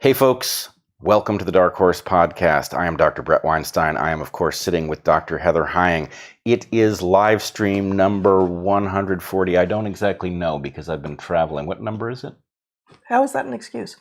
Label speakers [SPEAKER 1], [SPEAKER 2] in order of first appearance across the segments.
[SPEAKER 1] Hey folks, welcome to the DarkHorse podcast. I am Dr. Bret Weinstein. I am, of course, sitting with Dr. Heather Hying. It is Livestream number 140. I don't exactly know because I've been traveling. What number is it?
[SPEAKER 2] How is that an excuse?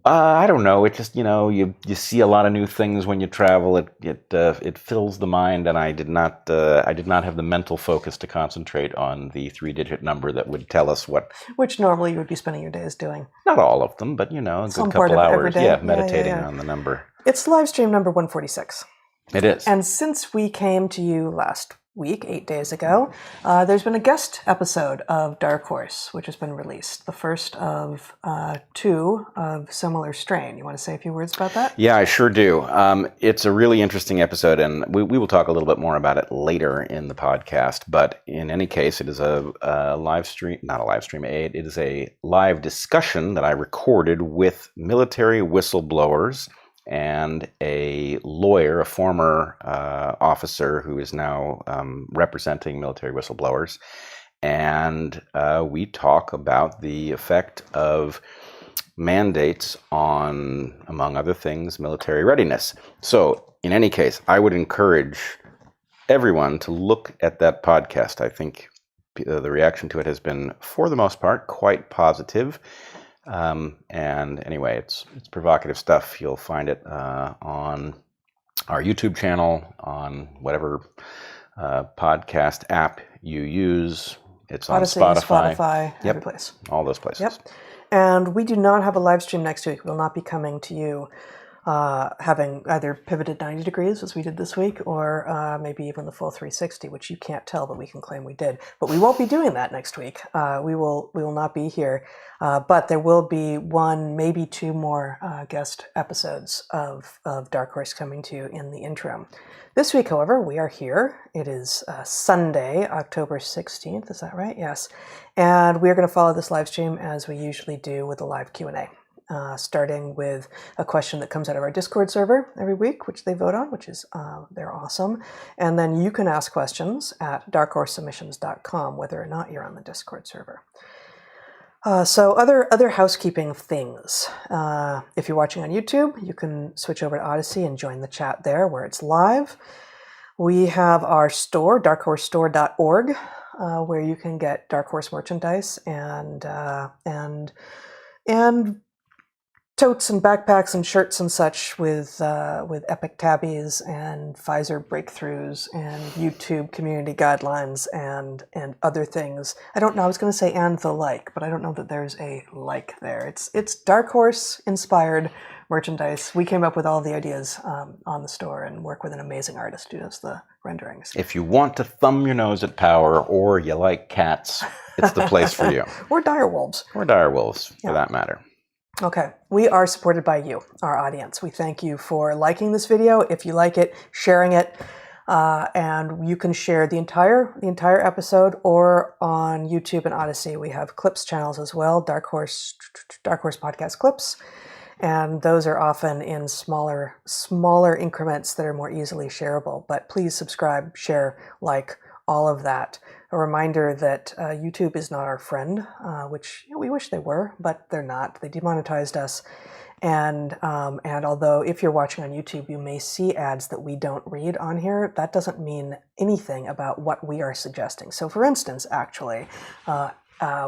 [SPEAKER 1] I don't know. It just, you see a lot of new things when you travel. It fills the mind, and I did not have the mental focus to concentrate on the 3-digit number that would tell us what.
[SPEAKER 2] Which normally you would be spending your days doing.
[SPEAKER 1] Not all of them, but a
[SPEAKER 2] Some
[SPEAKER 1] good
[SPEAKER 2] part
[SPEAKER 1] couple
[SPEAKER 2] of every
[SPEAKER 1] hours.
[SPEAKER 2] day.
[SPEAKER 1] Yeah, meditating on the number.
[SPEAKER 2] It's Livestream number 146.
[SPEAKER 1] It is.
[SPEAKER 2] And since we came to you last week, 8 days ago, there's been a guest episode of DarkHorse, which has been released. The first of 2 of similar strain. You want to say a few words about that?
[SPEAKER 1] Yeah, I sure do. It's a really interesting episode, and we will talk a little bit more about it later in the podcast. But in any case, it is a live stream, not a live stream, it is a live discussion that I recorded with military whistleblowers and a lawyer, a former officer who is now representing military whistleblowers. And we talk about the effect of mandates on, among other things, military readiness. So in any case, I would encourage everyone to look at that podcast. I think the reaction to it has been, for the most part, quite positive. And anyway, it's provocative stuff. You'll find it on our YouTube channel, on whatever podcast app you use. It's
[SPEAKER 2] Odyssey,
[SPEAKER 1] on Spotify.
[SPEAKER 2] Yep. Every place.
[SPEAKER 1] All those places.
[SPEAKER 2] Yep. And we do not have a live stream next week. We'll not be coming to you having either pivoted 90 degrees as we did this week, or maybe even the full 360, which you can't tell, but we can claim we did. But we won't be doing that next week. We will not be here, but there will be 1, maybe 2 more guest episodes of DarkHorse coming to you in the interim. This week, however, we are here. It is Sunday, October 16th. Is that right? Yes. And we're going to follow this live stream as we usually do with a live Q&A. Starting with a question that comes out of our Discord server every week, which they vote on, which is, they're awesome. And then you can ask questions at darkhorsesubmissions.com, whether or not you're on the Discord server. So other housekeeping things. If you're watching on YouTube, you can switch over to Odyssey and join the chat there where it's live. We have our store, darkhorsestore.org, where you can get Dark Horse merchandise and totes and backpacks and shirts and such with epic tabbies and Pfizer breakthroughs and YouTube community guidelines and other things. I don't know. I was going to say and the like, but I don't know that there's a like there. It's Dark Horse inspired merchandise. We came up with all the ideas on the store and work with an amazing artist who does the renderings.
[SPEAKER 1] If you want to thumb your nose at power, or you like cats, it's the place for you.
[SPEAKER 2] Or direwolves.
[SPEAKER 1] Or direwolves, for that matter.
[SPEAKER 2] Okay, we are supported by you, our audience. We thank you for liking this video. If you like it, sharing it, and you can share the entire episode, or on YouTube and Odyssey. We have clips channels as well, DarkHorse podcast clips, and those are often in smaller increments that are more easily shareable. But please subscribe, share, like, all of that. A reminder that YouTube is not our friend, which we wish they were, but they're not. They demonetized us. And although if you're watching on YouTube, you may see ads that we don't read on here, that doesn't mean anything about what we are suggesting. So for instance, actually,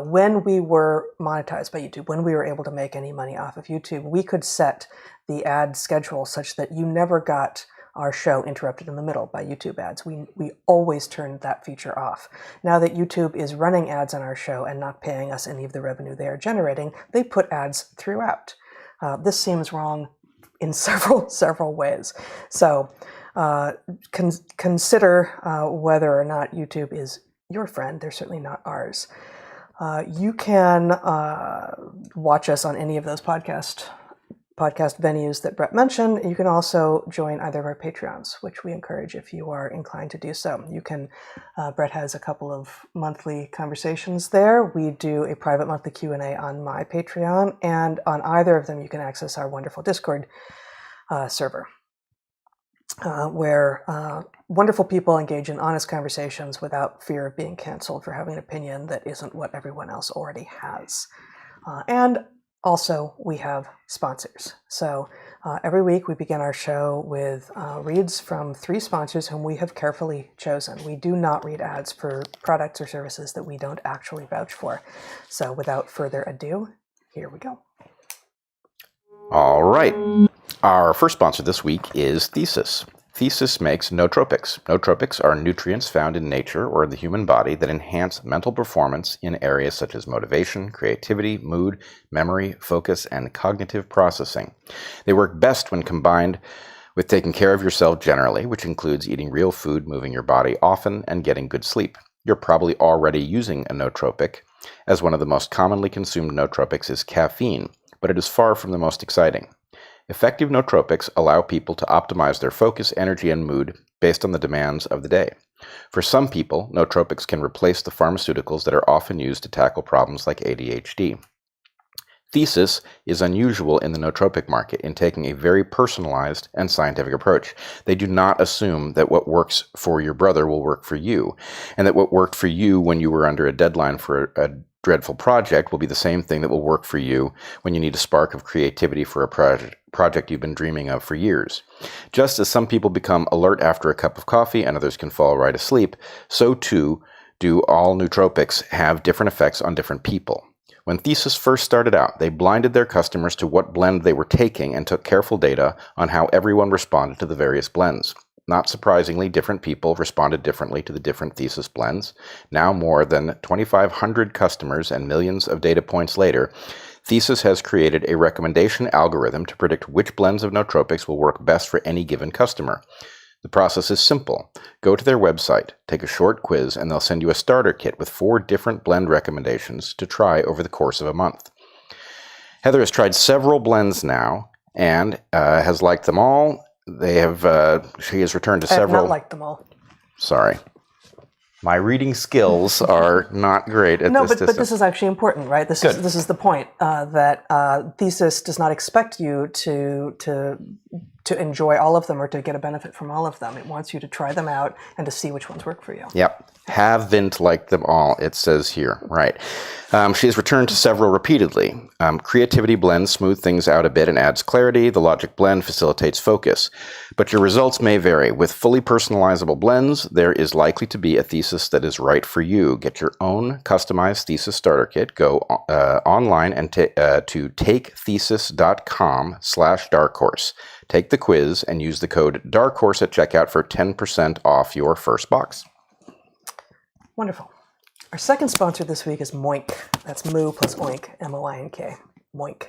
[SPEAKER 2] when we were monetized by YouTube, when we were able to make any money off of YouTube, we could set the ad schedule such that you never got our show interrupted in the middle by YouTube ads. We always turned that feature off. Now that YouTube is running ads on our show and not paying us any of the revenue they are generating, they put ads throughout. This seems wrong in several ways. So consider whether or not YouTube is your friend. They're certainly not ours. You can watch us on any of those podcast venues that Bret mentioned. You can also join either of our Patreons, which we encourage if you are inclined to do so. You can, Bret has a couple of monthly conversations there. We do a private monthly Q&A on my Patreon, and on either of them you can access our wonderful Discord server, where wonderful people engage in honest conversations without fear of being canceled for having an opinion that isn't what everyone else already has. And Also, we have sponsors. So every week we begin our show with reads from 3 sponsors whom we have carefully chosen. We do not read ads for products or services that we don't actually vouch for. So without further ado, here we go.
[SPEAKER 1] All right. Our first sponsor this week is Thesis. Thesis makes nootropics. Nootropics are nutrients found in nature or the human body that enhance mental performance in areas such as motivation, creativity, mood, memory, focus, and cognitive processing. They work best when combined with taking care of yourself generally, which includes eating real food, moving your body often, and getting good sleep. You're probably already using a nootropic, as one of the most commonly consumed nootropics is caffeine, but it is far from the most exciting. Effective nootropics allow people to optimize their focus, energy, and mood based on the demands of the day. For some people, nootropics can replace the pharmaceuticals that are often used to tackle problems like ADHD. Thesis is unusual in the nootropic market in taking a very personalized and scientific approach. They do not assume that what works for your brother will work for you, and that what worked for you when you were under a deadline for a dreadful project will be the same thing that will work for you when you need a spark of creativity for a project you've been dreaming of for years. Just as some people become alert after a cup of coffee and others can fall right asleep, so too do all nootropics have different effects on different people. When Thesis first started out, they blinded their customers to what blend they were taking and took careful data on how everyone responded to the various blends. Not surprisingly, different people responded differently to the different Thesis blends. Now more than 2,500 customers and millions of data points later, Thesis has created a recommendation algorithm to predict which blends of nootropics will work best for any given customer. The process is simple. Go to their website, take a short quiz, and they'll send you a starter kit with 4 different blend recommendations to try over the course of a month. Heather has tried several blends now and has liked them all. She has returned to several.
[SPEAKER 2] I have not liked them all.
[SPEAKER 1] Sorry. My reading skills are not great at this.
[SPEAKER 2] But this is actually important, right? This is the point, that Thesis does not expect you to enjoy all of them or to get a benefit from all of them. It wants you to try them out and to see which ones work for you.
[SPEAKER 1] Yep. Haven't liked them all, it says here. Right. She has returned to several repeatedly. Creativity blend smooth things out a bit and adds clarity. The Logic blend facilitates focus. But your results may vary. With fully personalizable blends, there is likely to be a Thesis that is right for you. Get your own customized Thesis starter kit. Go online and to takethesis.com/darkhorse. Take the quiz and use the code DARKHORSE at checkout for 10% off your first box.
[SPEAKER 2] Wonderful. Our second sponsor this week is Moink. That's Moo plus Oink, M-O-I-N-K. Moink.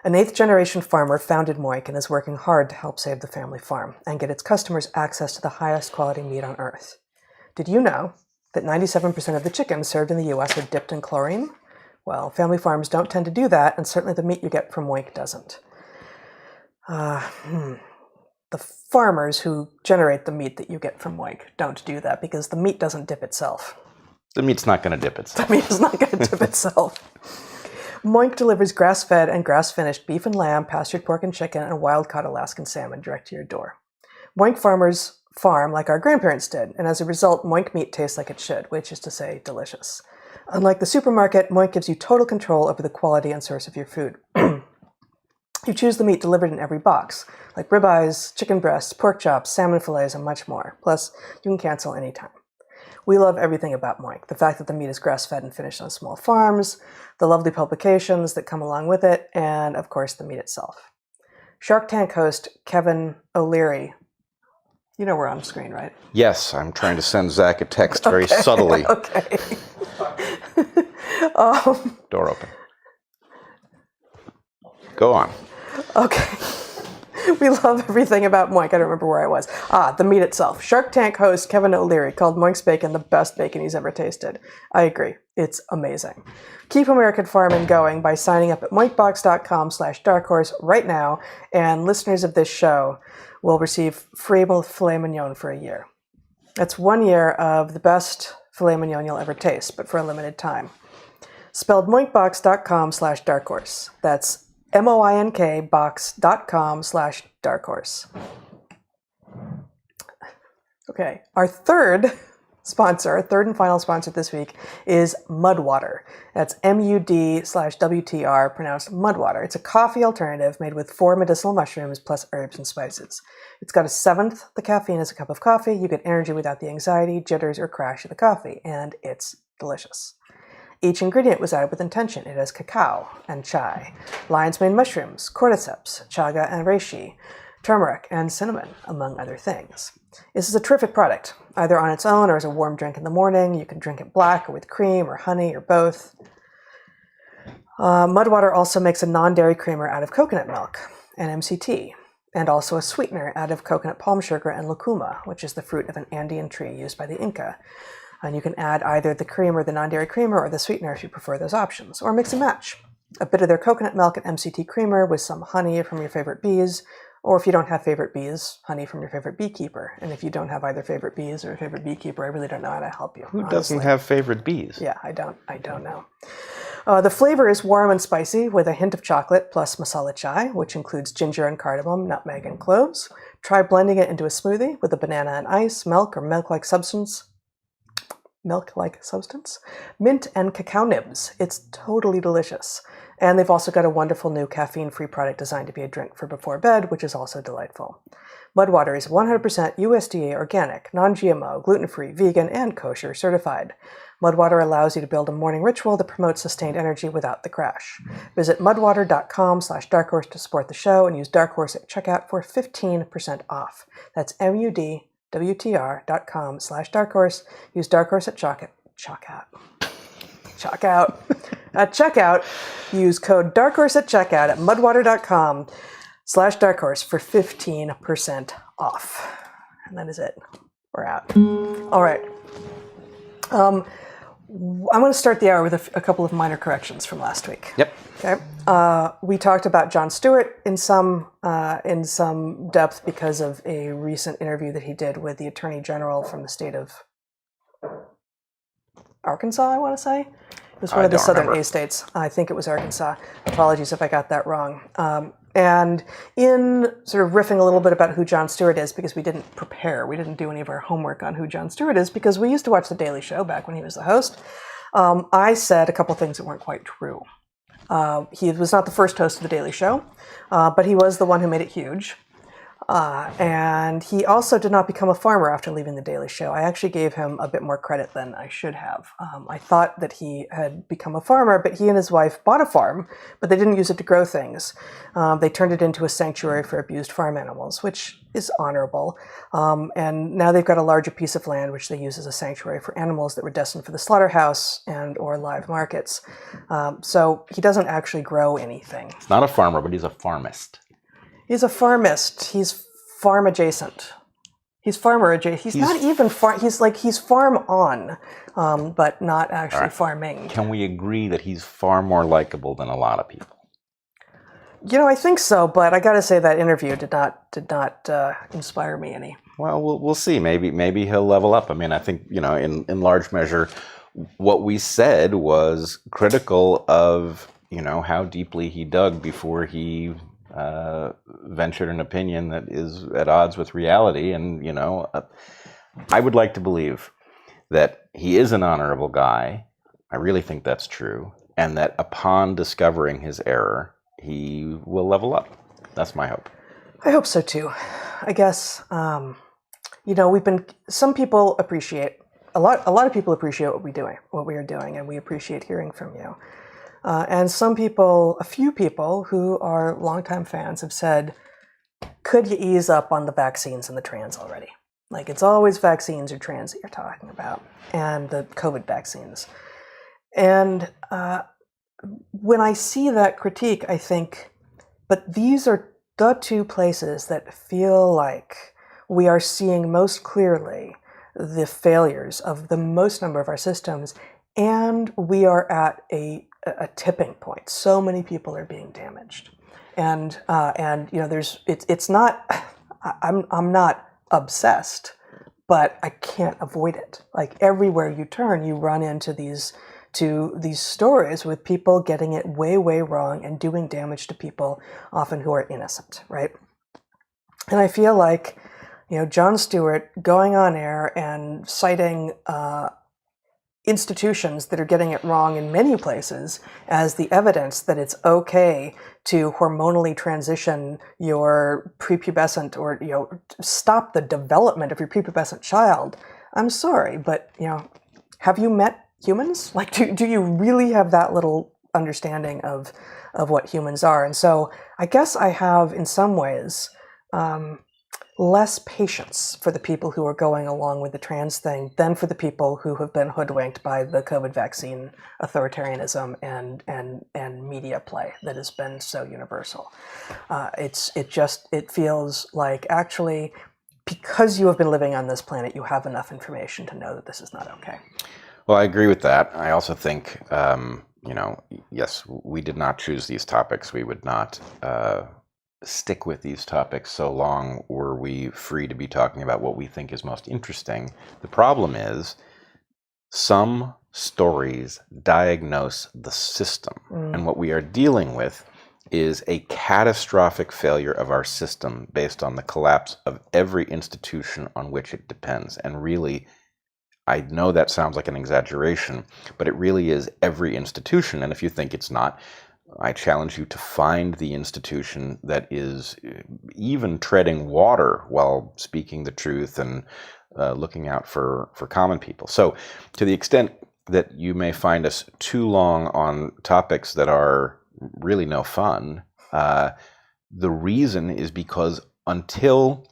[SPEAKER 2] An 8th-generation farmer founded Moink and is working hard to help save the family farm and get its customers access to the highest quality meat on Earth. Did you know that 97% of the chickens served in the U.S. are dipped in chlorine? Well, family farms don't tend to do that, and certainly the meat you get from Moink doesn't. The farmers who generate the meat that you get from Moink don't do that because the meat doesn't dip itself.
[SPEAKER 1] The meat's not going to dip itself.
[SPEAKER 2] The meat is not going to dip itself. Moink delivers grass-fed and grass-finished beef and lamb, pastured pork and chicken, and wild-caught Alaskan salmon direct to your door. Moink farmers farm like our grandparents did, and as a result, Moink meat tastes like it should, which is to say, delicious. Unlike the supermarket, Moink gives you total control over the quality and source of your food. You choose the meat delivered in every box, like ribeyes, chicken breasts, pork chops, salmon fillets, and much more. Plus, you can cancel anytime. We love everything about Moink. The fact that the meat is grass-fed and finished on small farms, the lovely publications that come along with it, and, of course, the meat itself. Shark Tank host Kevin O'Leary, you know we're on screen, right?
[SPEAKER 1] Yes, I'm trying to send Zach a text very subtly.
[SPEAKER 2] Okay.
[SPEAKER 1] Door open. Go on.
[SPEAKER 2] Okay. We love everything about Moink. I don't remember where I was. The meat itself. Shark Tank host Kevin O'Leary called Moink's bacon the best bacon he's ever tasted. I agree. It's amazing. Keep American farming going by signing up at moinkbox.com/darkhorse right now, and listeners of this show will receive free filet mignon for a year. That's 1 year of the best filet mignon you'll ever taste, but for a limited time. Spelled moinkbox.com/darkhorse. That's moinkbox.com/darkhorse. Okay, our third sponsor, our third and final sponsor this week, is Mudwater. That's MUD/WTR, pronounced Mudwater. It's a coffee alternative made with 4 medicinal mushrooms plus herbs and spices. It's got a seventh the caffeine as a cup of coffee. You get energy without the anxiety, jitters, or crash of the coffee, and it's delicious. Each ingredient was added with intention. It has cacao and chai, lion's mane mushrooms, cordyceps, chaga and reishi, turmeric, and cinnamon, among other things. This is a terrific product, either on its own or as a warm drink in the morning. You can drink it black or with cream or honey or both. Mudwater also makes a non-dairy creamer out of coconut milk and MCT, and also a sweetener out of coconut palm sugar and lucuma, which is the fruit of an Andean tree used by the Inca. And you can add either the cream or the non-dairy creamer or the sweetener if you prefer those options, or mix and match. A bit of their coconut milk and MCT creamer with some honey from your favorite bees, or if you don't have favorite bees, honey from your favorite beekeeper. And if you don't have either favorite bees or a favorite beekeeper, I really don't know how to help you.
[SPEAKER 1] Who doesn't have favorite bees?
[SPEAKER 2] Yeah, I don't know. The flavor is warm and spicy with a hint of chocolate plus masala chai, which includes ginger and cardamom, nutmeg and cloves. Try blending it into a smoothie with a banana and ice, milk or milk-like substance, mint and cacao nibs. It's totally delicious. And they've also got a wonderful new caffeine-free product designed to be a drink for before bed, which is also delightful. Mudwater is 100% USDA organic, non-GMO, gluten-free, vegan, and kosher certified. Mudwater allows you to build a morning ritual that promotes sustained energy without the crash. Visit mudwater.com/darkhorse to support the show and use DarkHorse at checkout for 15% off. That's MUDWTR.com/darkhorse. Use DarkHorse at checkout. Use code DarkHorse at checkout at mudwater.com/darkhorse for 15% off. And that is it. We're out. All right. I'm going to start the hour with a couple of minor corrections from last week.
[SPEAKER 1] Yep.
[SPEAKER 2] Okay. We talked about Jon Stewart in some depth because of a recent interview that he did with the Attorney General from the state of Arkansas, I want to say. It was one of the southern A states. I think it was Arkansas. Apologies if I got that wrong. And in sort of riffing a little bit about who Jon Stewart is, because we didn't prepare, we didn't do any of our homework on who Jon Stewart is, because we used to watch The Daily Show back when he was the host, I said a couple things that weren't quite true. He was not the first host of The Daily Show, but he was the one who made it huge. And he also did not become a farmer after leaving The Daily Show. I actually gave him a bit more credit than I should have. I thought that he had become a farmer, but he and his wife bought a farm, but they didn't use it to grow things. They turned it into a sanctuary for abused farm animals, which is honorable. And now they've got a larger piece of land, which they use as a sanctuary for animals that were destined for the slaughterhouse and or live markets. So he doesn't actually grow anything.
[SPEAKER 1] He's not a farmer, but he's a farmist.
[SPEAKER 2] He's a farmist. He's farm adjacent. He's farmer adjacent. He's not even farm. He's farm on, but not actually farming.
[SPEAKER 1] Can we agree that he's far more likable than a lot of people?
[SPEAKER 2] You know, I think so, but I got to say that interview did not inspire me any.
[SPEAKER 1] Well, we'll see. Maybe he'll level up. I mean, I think, you know, in large measure, what we said was critical of, you know, how deeply he dug before he ventured an opinion that is at odds with reality. And, you know, I would like to believe that he is an honorable guy. I really think that's true. And that upon discovering his error, he will level up. That's my hope.
[SPEAKER 2] I hope so too. I guess, you know, some people appreciate, a lot of people appreciate what we are doing, and we appreciate hearing from you. And a few people who are longtime fans have said, could you ease up on the vaccines and the trans already? Like, it's always vaccines or trans that you're talking about, and the COVID vaccines. And when I see that critique, I think, but these are the two places that feel like we are seeing most clearly the failures of the most number of our systems, and we are at a tipping point. So many people are being damaged, and you know, it's not. I'm not obsessed, but I can't avoid it. Like, everywhere you turn, you run into these stories with people getting it way, way wrong and doing damage to people, often who are innocent, right? And I feel like, Jon Stewart going on air and citing institutions that are getting it wrong in many places as the evidence that it's okay to hormonally transition your prepubescent or stop the development of your prepubescent child. I'm sorry, but have you met humans? Like, do you really have that little understanding of what humans are? And so I guess I have, in some ways, less patience for the people who are going along with the trans thing than for the people who have been hoodwinked by the COVID vaccine authoritarianism and media play that has been so universal. It feels like, actually, because you have been living on this planet, you have enough information to know that this is not okay.
[SPEAKER 1] Well, I agree with that. I also think, yes, we did not choose these topics. We would not stick with these topics so long were we free to be talking about what we think is most interesting. The problem is some stories diagnose the system, and what we are dealing with is a catastrophic failure of our system based on the collapse of every institution on which it depends. And really, I know that sounds like an exaggeration, but it really is every institution. And if you think it's not, I challenge you to find the institution that is even treading water while speaking the truth and looking out for common people. So to the extent that you may find us too long on topics that are really no fun, the reason is because until,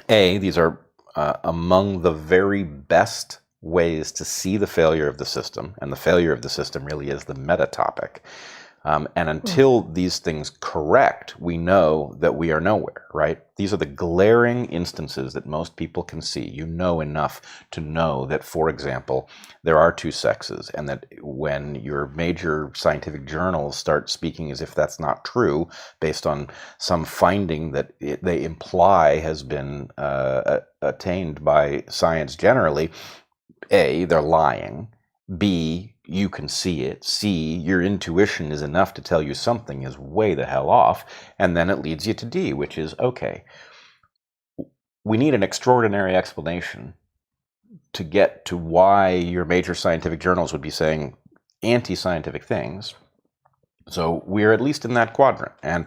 [SPEAKER 1] these are among the very best ways to see the failure of the system, and the failure of the system really is the meta topic. And until these things correct, we know that we are nowhere, right? These are the glaring instances that most people can see. You know enough to know that, for example, there are two sexes, and that when your major scientific journals start speaking as if that's not true, based on some finding that they imply has been attained by science generally, A, they're lying. B, you can see it. C, your intuition is enough to tell you something is way the hell off. And then it leads you to D, which is, okay, we need an extraordinary explanation to get to why your major scientific journals would be saying anti-scientific things. So we're at least in that quadrant. And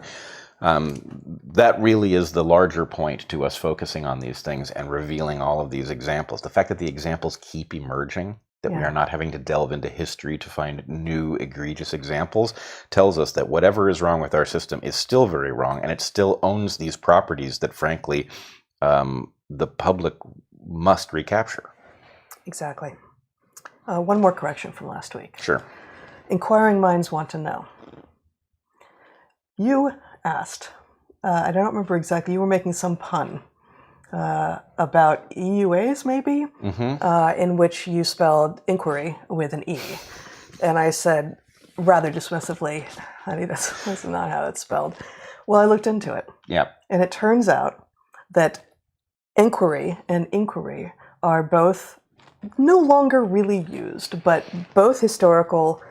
[SPEAKER 1] that really is the larger point to us focusing on these things and revealing all of these examples. The fact that the examples keep emerging, that we are not having to delve into history to find new egregious examples, tells us that whatever is wrong with our system is still very wrong, and it still owns these properties that, frankly, the public must recapture. Exactly.
[SPEAKER 2] One more correction from last week.
[SPEAKER 1] Sure.
[SPEAKER 2] Inquiring minds want to know. You asked, I don't remember exactly, you were making some pun about EUAs, maybe, in which you spelled inquiry with an E. And I said, rather dismissively, honey, that's not how it's spelled. Well, I looked into it.
[SPEAKER 1] Yeah.
[SPEAKER 2] And it turns out that inquiry and inquiry are both no longer really used, but both historical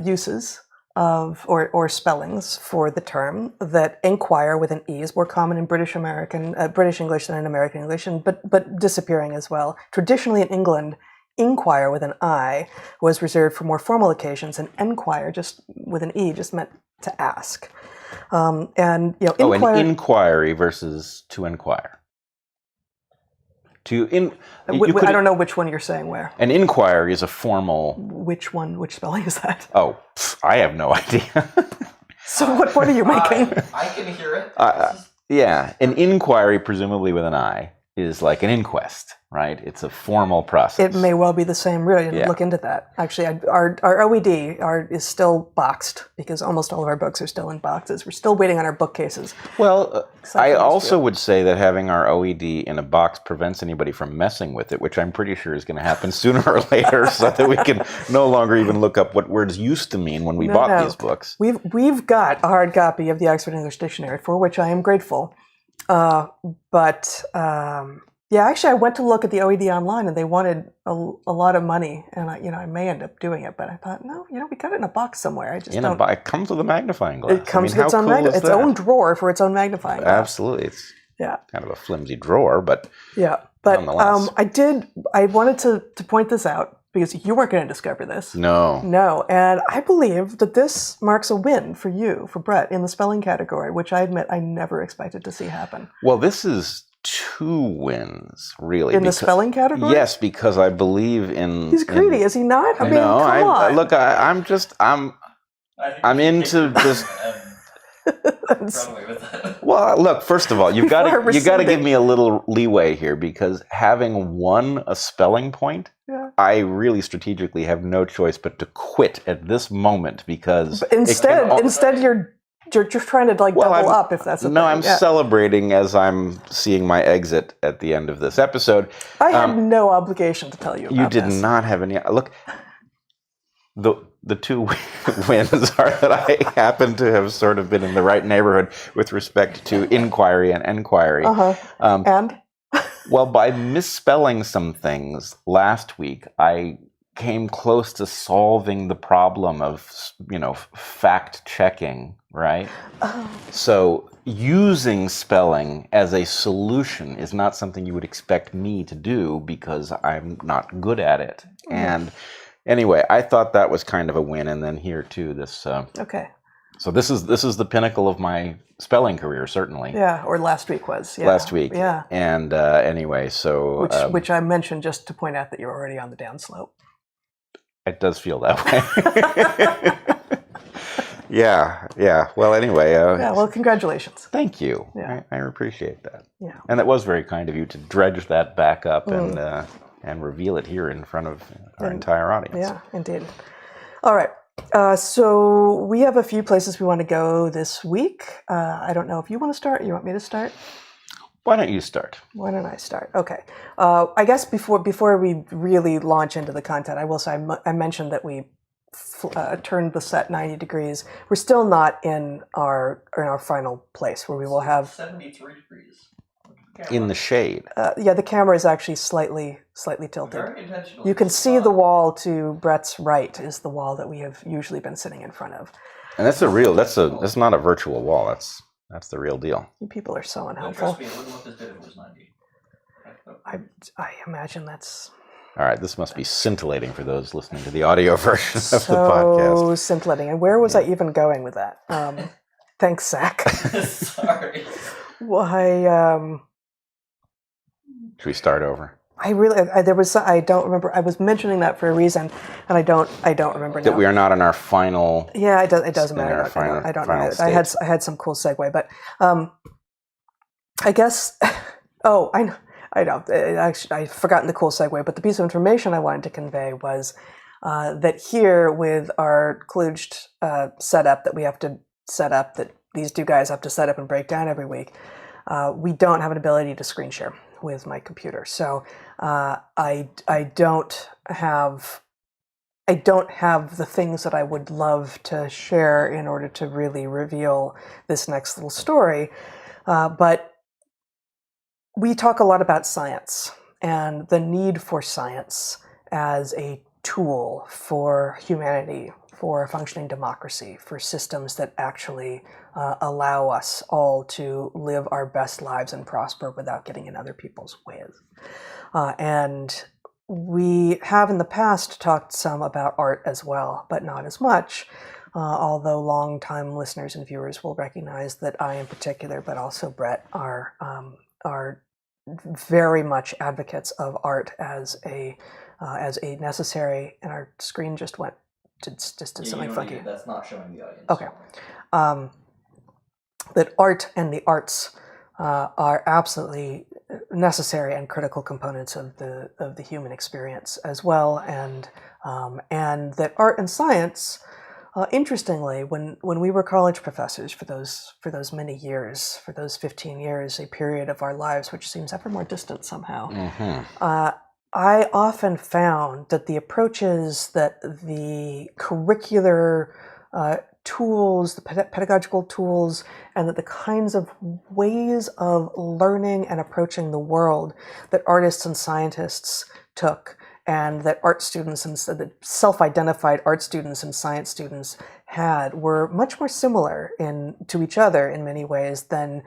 [SPEAKER 2] uses of or spellings for the term. That inquire with an E is more common in British English than in American English, but disappearing as well. Traditionally in England, inquire with an I was reserved for more formal occasions, and enquire just with an E just meant to ask. An
[SPEAKER 1] inquiry versus to inquire.
[SPEAKER 2] I don't know which one you're saying where.
[SPEAKER 1] An inquiry is a formal...
[SPEAKER 2] Which one? Which spelling is that?
[SPEAKER 1] Oh, I have no idea.
[SPEAKER 2] So what point are you making?
[SPEAKER 3] I can hear it.
[SPEAKER 1] Yeah, an inquiry, presumably with an I, is like an inquest, right? It's a formal process.
[SPEAKER 2] It may well be the same. Really didn't look into that. Actually, our OED is still boxed because almost all of our books are still in boxes. We're still waiting on our bookcases.
[SPEAKER 1] Well, I also would say that having our OED in a box prevents anybody from messing with it, which I'm pretty sure is going to happen sooner or later, so that we can no longer even look up what words used to mean when we bought these books.
[SPEAKER 2] We've got a hard copy of the Oxford English Dictionary, for which I am grateful. Actually, I went to look at the OED online, and they wanted a lot of money, and I may end up doing it. But I thought, no, we got it in a box somewhere. I just
[SPEAKER 1] it comes with a magnifying glass.
[SPEAKER 2] It comes with its own drawer for its own magnifying glass.
[SPEAKER 1] Absolutely,
[SPEAKER 2] Yeah.
[SPEAKER 1] Kind of a flimsy drawer, but
[SPEAKER 2] yeah. But
[SPEAKER 1] nonetheless.
[SPEAKER 2] I wanted to point this out because you weren't going to discover this.
[SPEAKER 1] No.
[SPEAKER 2] No. And I believe that this marks a win for you, for Bret, in the spelling category, which I admit I never expected to see happen.
[SPEAKER 1] Well, this is 2 wins, really.
[SPEAKER 2] In the spelling category?
[SPEAKER 1] Yes, because I believe in...
[SPEAKER 2] He's greedy, is he not? I mean,
[SPEAKER 1] no,
[SPEAKER 2] come on.
[SPEAKER 1] Look, I'm into just... Well, look, first of all, you got to give me a little leeway here, because having won a spelling point, I really strategically have no choice but to quit at this moment, because
[SPEAKER 2] but instead you're just trying to double up, if that's the thing.
[SPEAKER 1] No, I'm celebrating as I'm seeing my exit at the end of this episode.
[SPEAKER 2] I had no obligation to tell you about this.
[SPEAKER 1] You did not have any... Look, the 2 wins are that I happen to have sort of been in the right neighborhood with respect to inquiry and enquiry.
[SPEAKER 2] And?
[SPEAKER 1] Well, by misspelling some things last week, I came close to solving the problem of, fact checking, right? So using spelling as a solution is not something you would expect me to do, because I'm not good at it. And anyway, I thought that was kind of a win, and then here too, this.
[SPEAKER 2] Okay.
[SPEAKER 1] So this is the pinnacle of my spelling career, certainly.
[SPEAKER 2] Yeah, or last week was. Yeah.
[SPEAKER 1] Last week.
[SPEAKER 2] Yeah.
[SPEAKER 1] And anyway, so
[SPEAKER 2] which I mentioned just to point out that you're already on the downslope.
[SPEAKER 1] It does feel that way. Yeah. Well, anyway.
[SPEAKER 2] Well, congratulations.
[SPEAKER 1] Thank you.
[SPEAKER 2] Yeah.
[SPEAKER 1] I appreciate that.
[SPEAKER 2] Yeah.
[SPEAKER 1] And that was very kind of you to dredge that back up and reveal it here in front of our entire audience.
[SPEAKER 2] Yeah, indeed. All right. So we have a few places we want to go this week. I don't know if you want to start. You want me to start?
[SPEAKER 1] Why don't you start?
[SPEAKER 2] Why don't I start? Okay. I guess before we really launch into the content, I will say I mentioned that we turned the set 90 degrees. We're still not in our final place where we will have
[SPEAKER 3] 73 degrees.
[SPEAKER 1] In the shade.
[SPEAKER 2] Yeah, the camera is actually slightly tilted.
[SPEAKER 3] Very intentional.
[SPEAKER 2] You can see the wall to Bret's right is the wall that we have usually been sitting in front of.
[SPEAKER 1] And that's not a virtual wall. That's the real deal.
[SPEAKER 2] You people are so unhelpful.
[SPEAKER 3] Trust me, it wouldn't look as good if it was 90.
[SPEAKER 2] I imagine that's...
[SPEAKER 1] All right, this must be scintillating for those listening to the audio version of the podcast.
[SPEAKER 2] So scintillating. And where was I even going with that? Thanks, Zach.
[SPEAKER 3] Sorry.
[SPEAKER 2] Why...
[SPEAKER 1] Should we start over?
[SPEAKER 2] I don't remember. I was mentioning that for a reason, and I don't remember now.
[SPEAKER 1] That we are not in our final.
[SPEAKER 2] Yeah, it doesn't matter. I don't know. I had some cool segue, but I guess. Oh, I know. Actually, I've forgotten the cool segue, but the piece of information I wanted to convey was that here with our kludged setup that we have to set up, that these 2 guys have to set up and break down every week, we don't have an ability to screen share with my computer. So I don't have the things that I would love to share in order to really reveal this next little story. But we talk a lot about science and the need for science as a tool for humanity, for a functioning democracy, for systems that actually allow us all to live our best lives and prosper without getting in other people's ways. And we have in the past talked some about art as well, but not as much, although long-time listeners and viewers will recognize that I in particular, but also Bret, are very much advocates of art as a necessary, and our screen just went did something funky.
[SPEAKER 3] That's not showing the audience.
[SPEAKER 2] Okay. That art and the arts are absolutely necessary and critical components of the human experience as well, and that art and science, interestingly, when we were college professors for those many years, for those 15 years, a period of our lives which seems ever more distant somehow. Mm-hmm. I often found that the approaches that the curricular tools, the pedagogical tools, and that the kinds of ways of learning and approaching the world that artists and scientists took, and that art students and that self-identified art students and science students had, were much more similar to each other in many ways than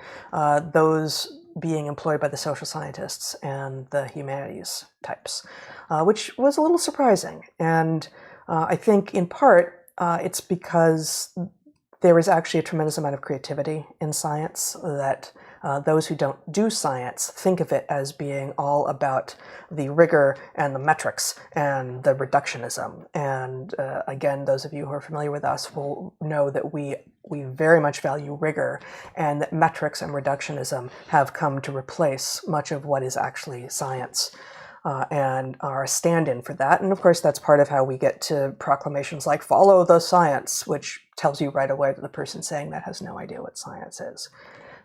[SPEAKER 2] those being employed by the social scientists and the humanities types, which was a little surprising. And I think in part it's because there is actually a tremendous amount of creativity in science that those who don't do science think of it as being all about the rigor and the metrics and the reductionism. And again, those of you who are familiar with us will know that we very much value rigor, and that metrics and reductionism have come to replace much of what is actually science. And are a stand-in for that. And of course, that's part of how we get to proclamations like "follow the science," which tells you right away that the person saying that has no idea what science is.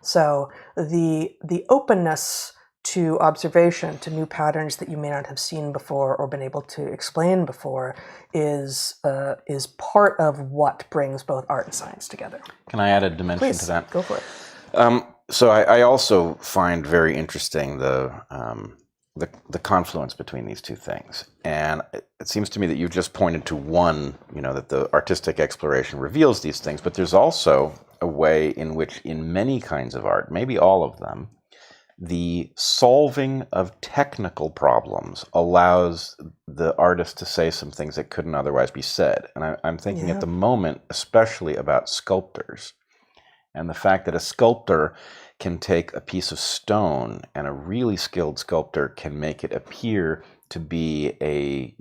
[SPEAKER 2] So the openness to observation, to new patterns that you may not have seen before or been able to explain before, is part of what brings both art and science together.
[SPEAKER 1] Can I add a dimension
[SPEAKER 2] Please,
[SPEAKER 1] to that?
[SPEAKER 2] go for it.
[SPEAKER 1] So I also find very interesting the confluence between these two things. And it seems to me that you just pointed to one, that the artistic exploration reveals these things, but there's also a way in which in many kinds of art, maybe all of them, the solving of technical problems allows the artist to say some things that couldn't otherwise be said. And I'm thinking at the moment, especially about sculptors, and the fact that a sculptor can take a piece of stone, and a really skilled sculptor can make it appear to be a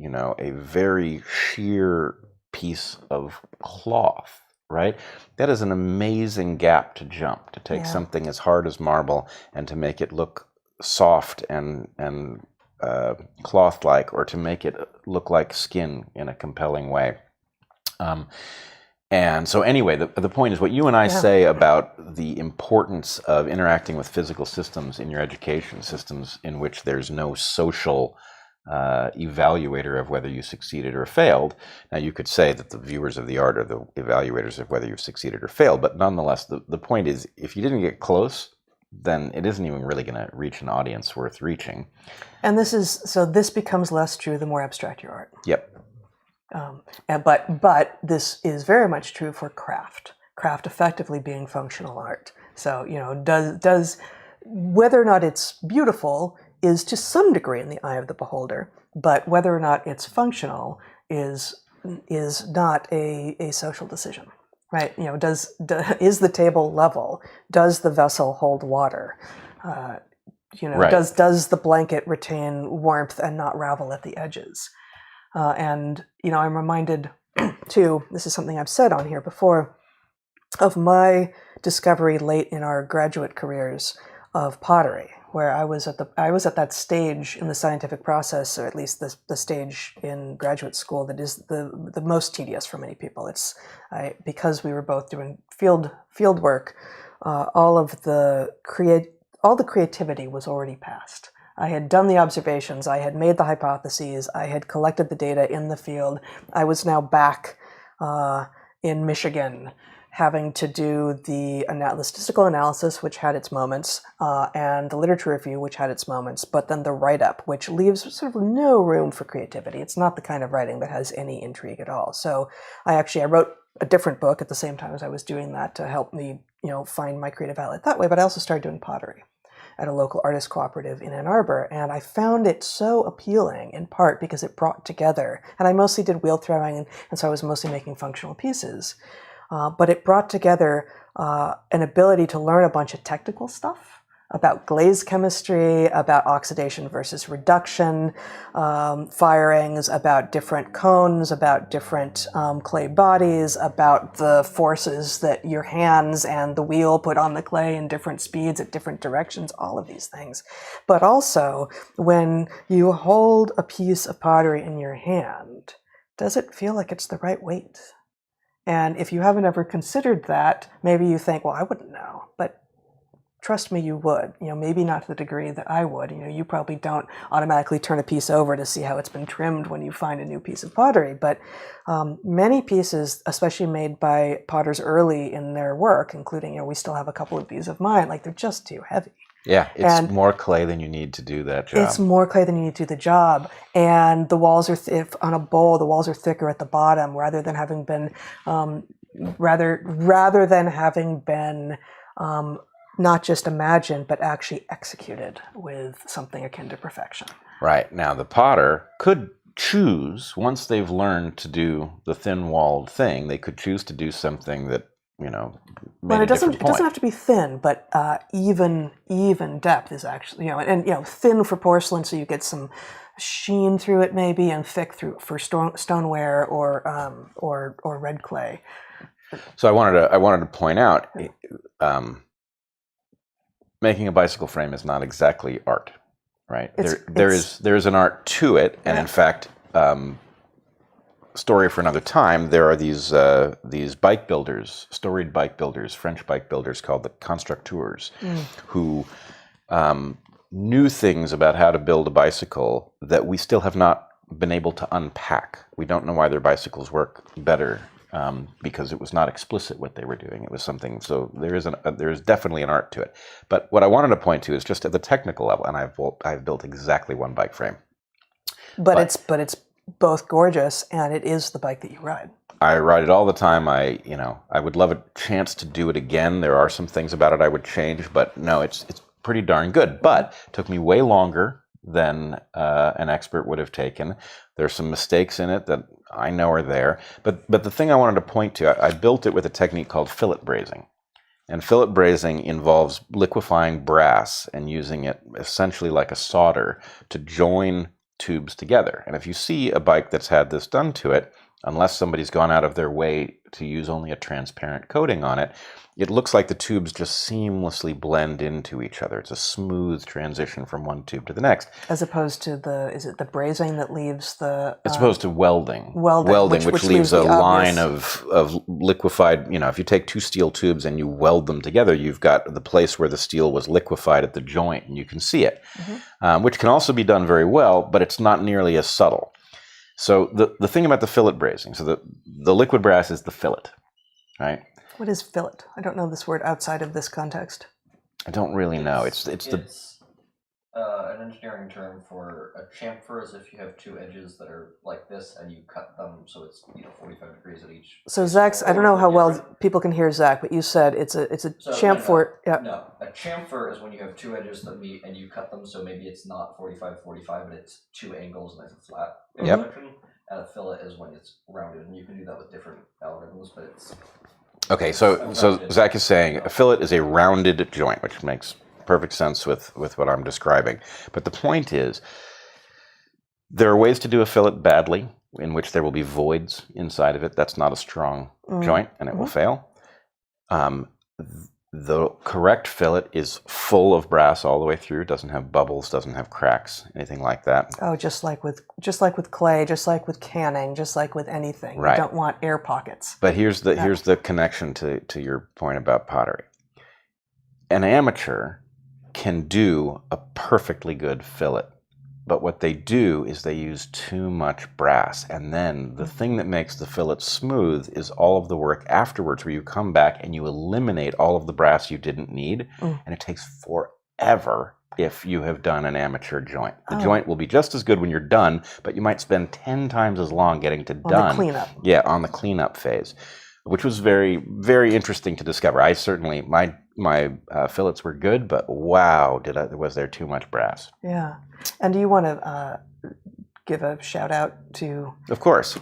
[SPEAKER 1] very sheer piece of cloth, right? That is an amazing gap to jump, to take something as hard as marble and to make it look soft and cloth-like, or to make it look like skin in a compelling way. And so anyway, the point is what you and I say about the importance of interacting with physical systems in your education, systems in which there's no social evaluator of whether you succeeded or failed. Now, you could say that the viewers of the art are the evaluators of whether you've succeeded or failed, but nonetheless, the point is, if you didn't get close, then it isn't even really going to reach an audience worth reaching.
[SPEAKER 2] And this becomes less true the more abstract your art.
[SPEAKER 1] Yep.
[SPEAKER 2] But this is very much true for craft effectively being functional art. So, does whether or not it's beautiful is to some degree in the eye of the beholder, but whether or not it's functional is not a social decision, right? Is the table level? Does the vessel hold water? Right. Does the blanket retain warmth and not ravel at the edges? And I'm reminded, too, this is something I've said on here before, of my discovery late in our graduate careers of pottery, where I was at that stage in the scientific process, or at least the stage in graduate school that is the most tedious for many people. Because we were both doing field work, all the creativity was already past. I had done the observations, I had made the hypotheses, I had collected the data in the field. I was now back in Michigan, having to do the statistical analysis, which had its moments, and the literature review, which had its moments, but then the write-up, which leaves sort of no room for creativity. It's not the kind of writing that has any intrigue at all. So I wrote a different book at the same time as I was doing that to help me, find my creative outlet that way, but I also started doing pottery at a local artist cooperative in Ann Arbor. And I found it so appealing, in part because it brought together, and I mostly did wheel throwing, and so I was mostly making functional pieces, but it brought together an ability to learn a bunch of technical stuff about glaze chemistry, about oxidation versus reduction, firings, about different cones, about different clay bodies, about the forces that your hands and the wheel put on the clay in different speeds at different directions, all of these things. But also, when you hold a piece of pottery in your hand, does it feel like it's the right weight? And if you haven't ever considered that, maybe you think, well, I wouldn't know, but trust me, you would. Maybe not to the degree that I would. You probably don't automatically turn a piece over to see how it's been trimmed when you find a new piece of pottery. But many pieces, especially made by potters early in their work, including, we still have a couple of these of mine, they're just too heavy.
[SPEAKER 1] Yeah, it's more clay than you need to do that job.
[SPEAKER 2] It's more clay than you need to do the job. And the walls are, if on a bowl, the walls are thicker at the bottom rather than having been, not just imagined, but actually executed with something akin to perfection.
[SPEAKER 1] Right. Now, the potter could choose, once they've learned to do the thin-walled thing, they could choose to do something that, made
[SPEAKER 2] But
[SPEAKER 1] a
[SPEAKER 2] it doesn't.
[SPEAKER 1] different
[SPEAKER 2] It doesn't
[SPEAKER 1] point.
[SPEAKER 2] have to be thin, but even depth is actually and thin for porcelain, so you get some sheen through it maybe, and thick through for stoneware or red clay.
[SPEAKER 1] So I wanted to point out, making a bicycle frame is not exactly art, right? There is an art to it, and in fact, story for another time. There are these bike builders, storied bike builders, French bike builders called the constructeurs, who knew things about how to build a bicycle that we still have not been able to unpack. We don't know why their bicycles work better. Because it was not explicit what they were doing. It was something. So there is definitely an art to it. But what I wanted to point to is just at the technical level, and I've built exactly one bike frame.
[SPEAKER 2] But it's both gorgeous, and it is the bike that you ride.
[SPEAKER 1] I ride it all the time. I would love a chance to do it again. There are some things about it I would change, but no, it's pretty darn good. But it took me way longer than an expert would have taken. There's some mistakes in it that I know are there. But the thing I wanted to point to, I built it with a technique called fillet brazing. And fillet brazing involves liquefying brass and using it essentially like a solder to join tubes together. And if you see a bike that's had this done to it, unless somebody's gone out of their way to use only a transparent coating on it, it looks like the tubes just seamlessly blend into each other. It's a smooth transition from one tube to the next.
[SPEAKER 2] As opposed to is it the brazing that leaves the...
[SPEAKER 1] As opposed to welding.
[SPEAKER 2] Welding,
[SPEAKER 1] which leaves a line of liquefied, if you take two steel tubes and you weld them together, you've got the place where the steel was liquefied at the joint, and you can see it, which can also be done very well, but it's not nearly as subtle. So the thing about the fillet brazing, so the liquid brass is the fillet, right?
[SPEAKER 2] What is fillet? I don't know this word outside of this context.
[SPEAKER 1] I don't really know. It's
[SPEAKER 3] an engineering term for a chamfer, is if you have two edges that are like this and you cut them so it's 45 degrees at each.
[SPEAKER 2] So Zach's, I don't know how well people can hear Zach, but you said it's a chamfer.
[SPEAKER 3] No, a chamfer is when you have two edges that meet and you cut them, so maybe it's not 45, but it's two angles and it's a flat section. And a fillet is when it's rounded, and you can do that with different algorithms, but it's...
[SPEAKER 1] Okay, so Zach is saying a fillet is a rounded joint, which makes perfect sense with what I'm describing. But the point is, there are ways to do a fillet badly, in which there will be voids inside of it. That's not a strong joint, and it will fail. The correct fillet is full of brass all the way through. Doesn't have bubbles, doesn't have cracks, anything like that.
[SPEAKER 2] Oh, just like with clay, just like with canning, just like with anything.
[SPEAKER 1] Right.
[SPEAKER 2] You don't want air pockets.
[SPEAKER 1] But here's the connection to your point about pottery. An amateur can do a perfectly good fillet, but what they do is they use too much brass, and then the thing that makes the fillet smooth is all of the work afterwards, where you come back and you eliminate all of the brass you didn't need, and it takes forever if you have done an amateur joint. The joint will be just as good when you're done, but you might spend 10 times as long getting to done.
[SPEAKER 2] On the cleanup.
[SPEAKER 1] Yeah, on the cleanup phase, which was very, very interesting to discover. I certainly, my fillets were good, but wow, was there too much brass.
[SPEAKER 2] Yeah. And do you want to give a shout out to...
[SPEAKER 1] Of course.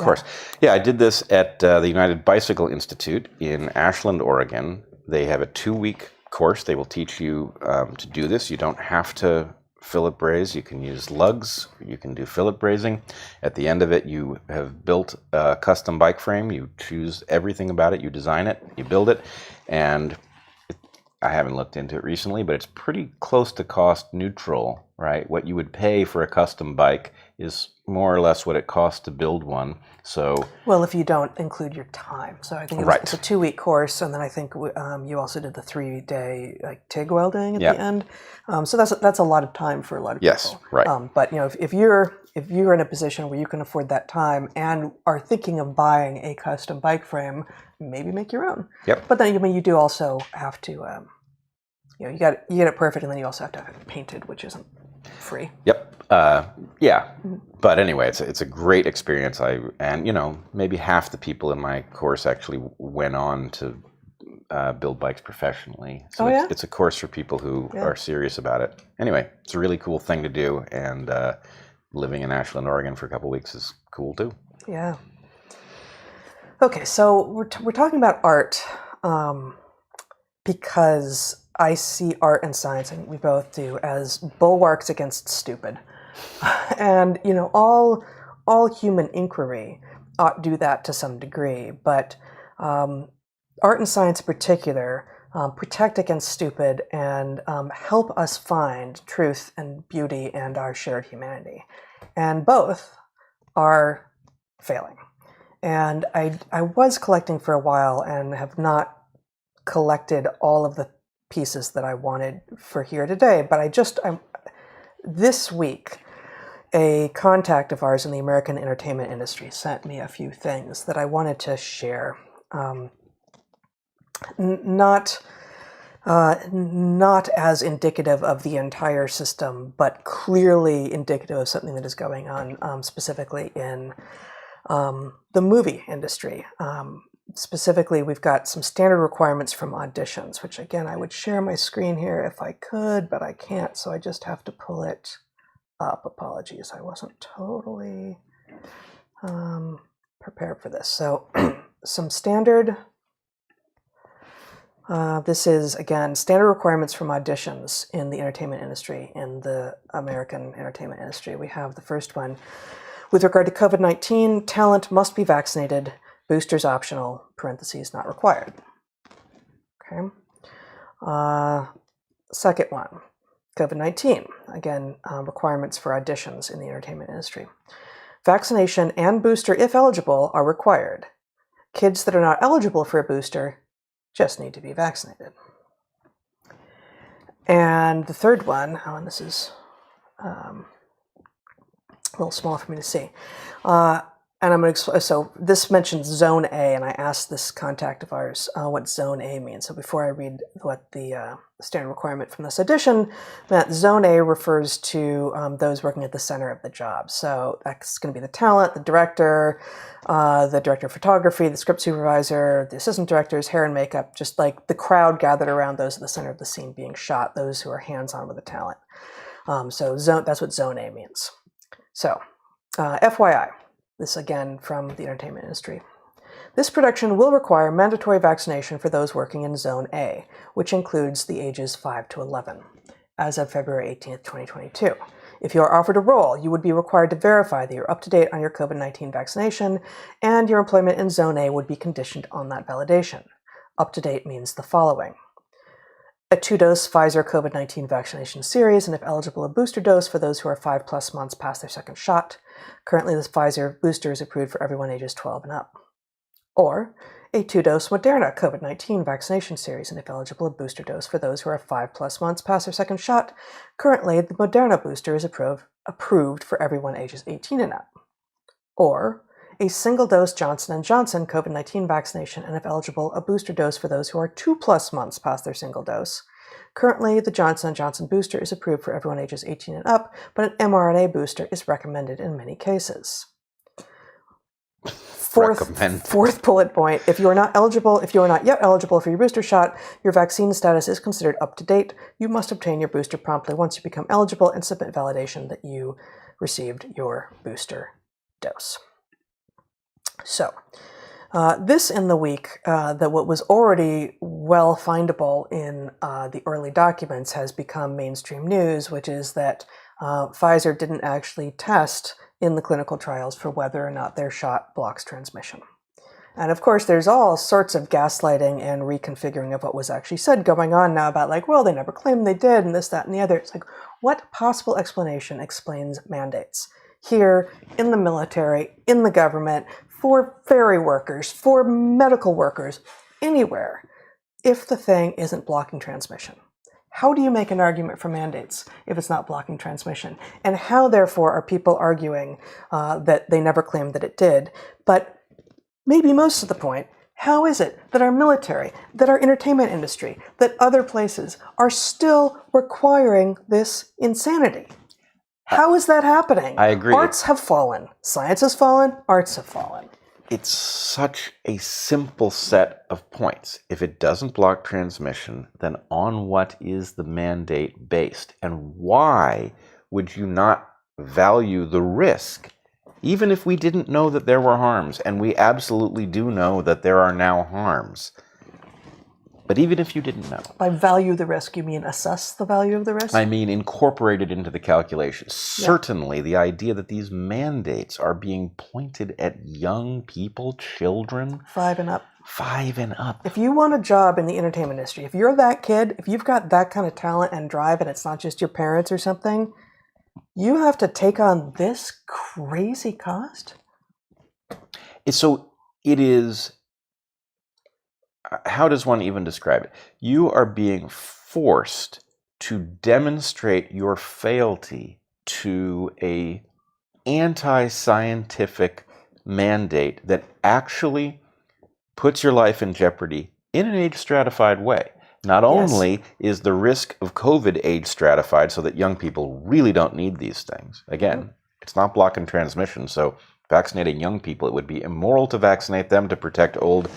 [SPEAKER 1] Yeah, I did this at the United Bicycle Institute in Ashland, Oregon. They have a 2-week course. They will teach you to do this. You don't have to fillet braze. You can use lugs. You can do fillet brazing. At the end of it, you have built a custom bike frame. You choose everything about it. You design it. You build it. And I haven't looked into it recently, but it's pretty close to cost neutral, right? What you would pay for a custom bike is more or less what it costs to build one. So, well,
[SPEAKER 2] if you don't include your time. So I think it's a 2-week course, and then I think you also did the 3-day TIG welding at the end. So that's a lot of time for a lot of people.
[SPEAKER 1] Yes, right.
[SPEAKER 2] But if you're in a position where you can afford that time and are thinking of buying a custom bike frame, maybe make your own.
[SPEAKER 1] Yep.
[SPEAKER 2] But then you do also have to you get it perfect, and then you also have to have it painted, which isn't free.
[SPEAKER 1] Yep. But anyway, it's a great experience. And maybe half the people in my course actually went on to build bikes professionally. So
[SPEAKER 2] Oh, yeah?
[SPEAKER 1] it's a course for people who are serious about it. Anyway, it's a really cool thing to do, and living in Ashland, Oregon for a couple weeks is cool too.
[SPEAKER 2] Yeah. Okay, so we're talking about art because I see art and science, and we both do, as bulwarks against stupid. And, you know, all human inquiry ought to do that to some degree, but art and science in particular protect against stupid and help us find truth and beauty and our shared humanity. And both are failing. And I was collecting for a while and have not collected all of the pieces that I wanted for here today, but this week, a contact of ours in the American entertainment industry sent me a few things that I wanted to share. Not as indicative of the entire system, but clearly indicative of something that is going on specifically in the movie industry. Specifically, we've got some standard requirements from auditions, which again, I would share my screen here if I could, but I can't, so I just have to pull it up. Apologies, I wasn't totally prepared for this. So some standard, this is again, standard requirements from auditions in the entertainment industry, in the American entertainment industry. We have the first one. With regard to COVID-19, talent must be vaccinated, boosters optional, parentheses not required. Okay. Second one, COVID-19, again, requirements for auditions in the entertainment industry. Vaccination and booster, if eligible, are required. Kids that are not eligible for a booster just need to be vaccinated. And the third one, and this is a little small for me to see. And I'm going to explain. So this mentions Zone A, and I asked this contact of ours what Zone A means. So before I read what the standard requirement from this edition meant, Zone A refers to those working at the center of the job. So that's going to be the talent, the director of photography, the script supervisor, the assistant directors, hair and makeup, just like the crowd gathered around those at the center of the scene being shot, those who are hands-on with the talent. That's what Zone A means. So, FYI, this again from the entertainment industry. This production will require mandatory vaccination for those working in Zone A, which includes the ages 5 to 11, as of February 18th, 2022. If you are offered a role, you would be required to verify that you're up to date on your COVID-19 vaccination, and your employment in Zone A would be conditioned on that validation. Up to date means the following: a 2-dose Pfizer COVID-19 vaccination series, and if eligible, a booster dose for those who are 5+ months past their second shot. Currently, this Pfizer booster is approved for everyone ages 12 and up. Or a 2-dose Moderna COVID-19 vaccination series, and if eligible, a booster dose for those who are 5+ months past their second shot. Currently, the Moderna booster is approved for everyone ages 18 and up. Or a single-dose Johnson & Johnson COVID-19 vaccination, and if eligible, a booster dose for those who are 2+ months past their single dose. Currently, the Johnson & Johnson booster is approved for everyone ages 18 and up, but an mRNA booster is recommended in many cases. Fourth bullet point, if you are not yet eligible for your booster shot, your vaccine status is considered up to date. You must obtain your booster promptly once you become eligible and submit validation that you received your booster dose. So, this in the week that what was already well findable in the early documents has become mainstream news, which is that Pfizer didn't actually test in the clinical trials for whether or not their shot blocks transmission. And of course, there's all sorts of gaslighting and reconfiguring of what was actually said going on now about like, well, they never claimed they did, and this, that, and the other. It's like, what possible explanation explains mandates? Here, in the military, in the government, for ferry workers, for medical workers, anywhere, if the thing isn't blocking transmission. How do you make an argument for mandates if it's not blocking transmission? And how, therefore, are people arguing that they never claimed that it did? But maybe most of the point, how is it that our military, that our entertainment industry, that other places are still requiring this insanity? How is that happening?
[SPEAKER 1] I agree.
[SPEAKER 2] Arts have fallen. Science has fallen. Arts have fallen.
[SPEAKER 1] it's such a simple set of points. If it doesn't block transmission, then on what is the mandate based? And why would you not value the risk? Even if we didn't know that there were harms, and we absolutely do know that there are now harms. But even if you didn't know.
[SPEAKER 2] By value the risk, you mean assess the value of the risk?
[SPEAKER 1] I mean incorporate it into the calculation. Certainly the idea that these mandates are being pointed at young people, children.
[SPEAKER 2] 5 and up.
[SPEAKER 1] 5 and up.
[SPEAKER 2] If you want a job in the entertainment industry, if you're that kid, if you've got that kind of talent and drive and it's not just your parents or something, you have to take on this crazy cost?
[SPEAKER 1] So it is... How does one even describe it? You are being forced to demonstrate your fealty to a anti-scientific mandate that actually puts your life in jeopardy in an age-stratified way. Not only is the risk of COVID age-stratified so that young people really don't need these things. Again, it's not blocking transmission, so vaccinating young people, it would be immoral to vaccinate them to protect old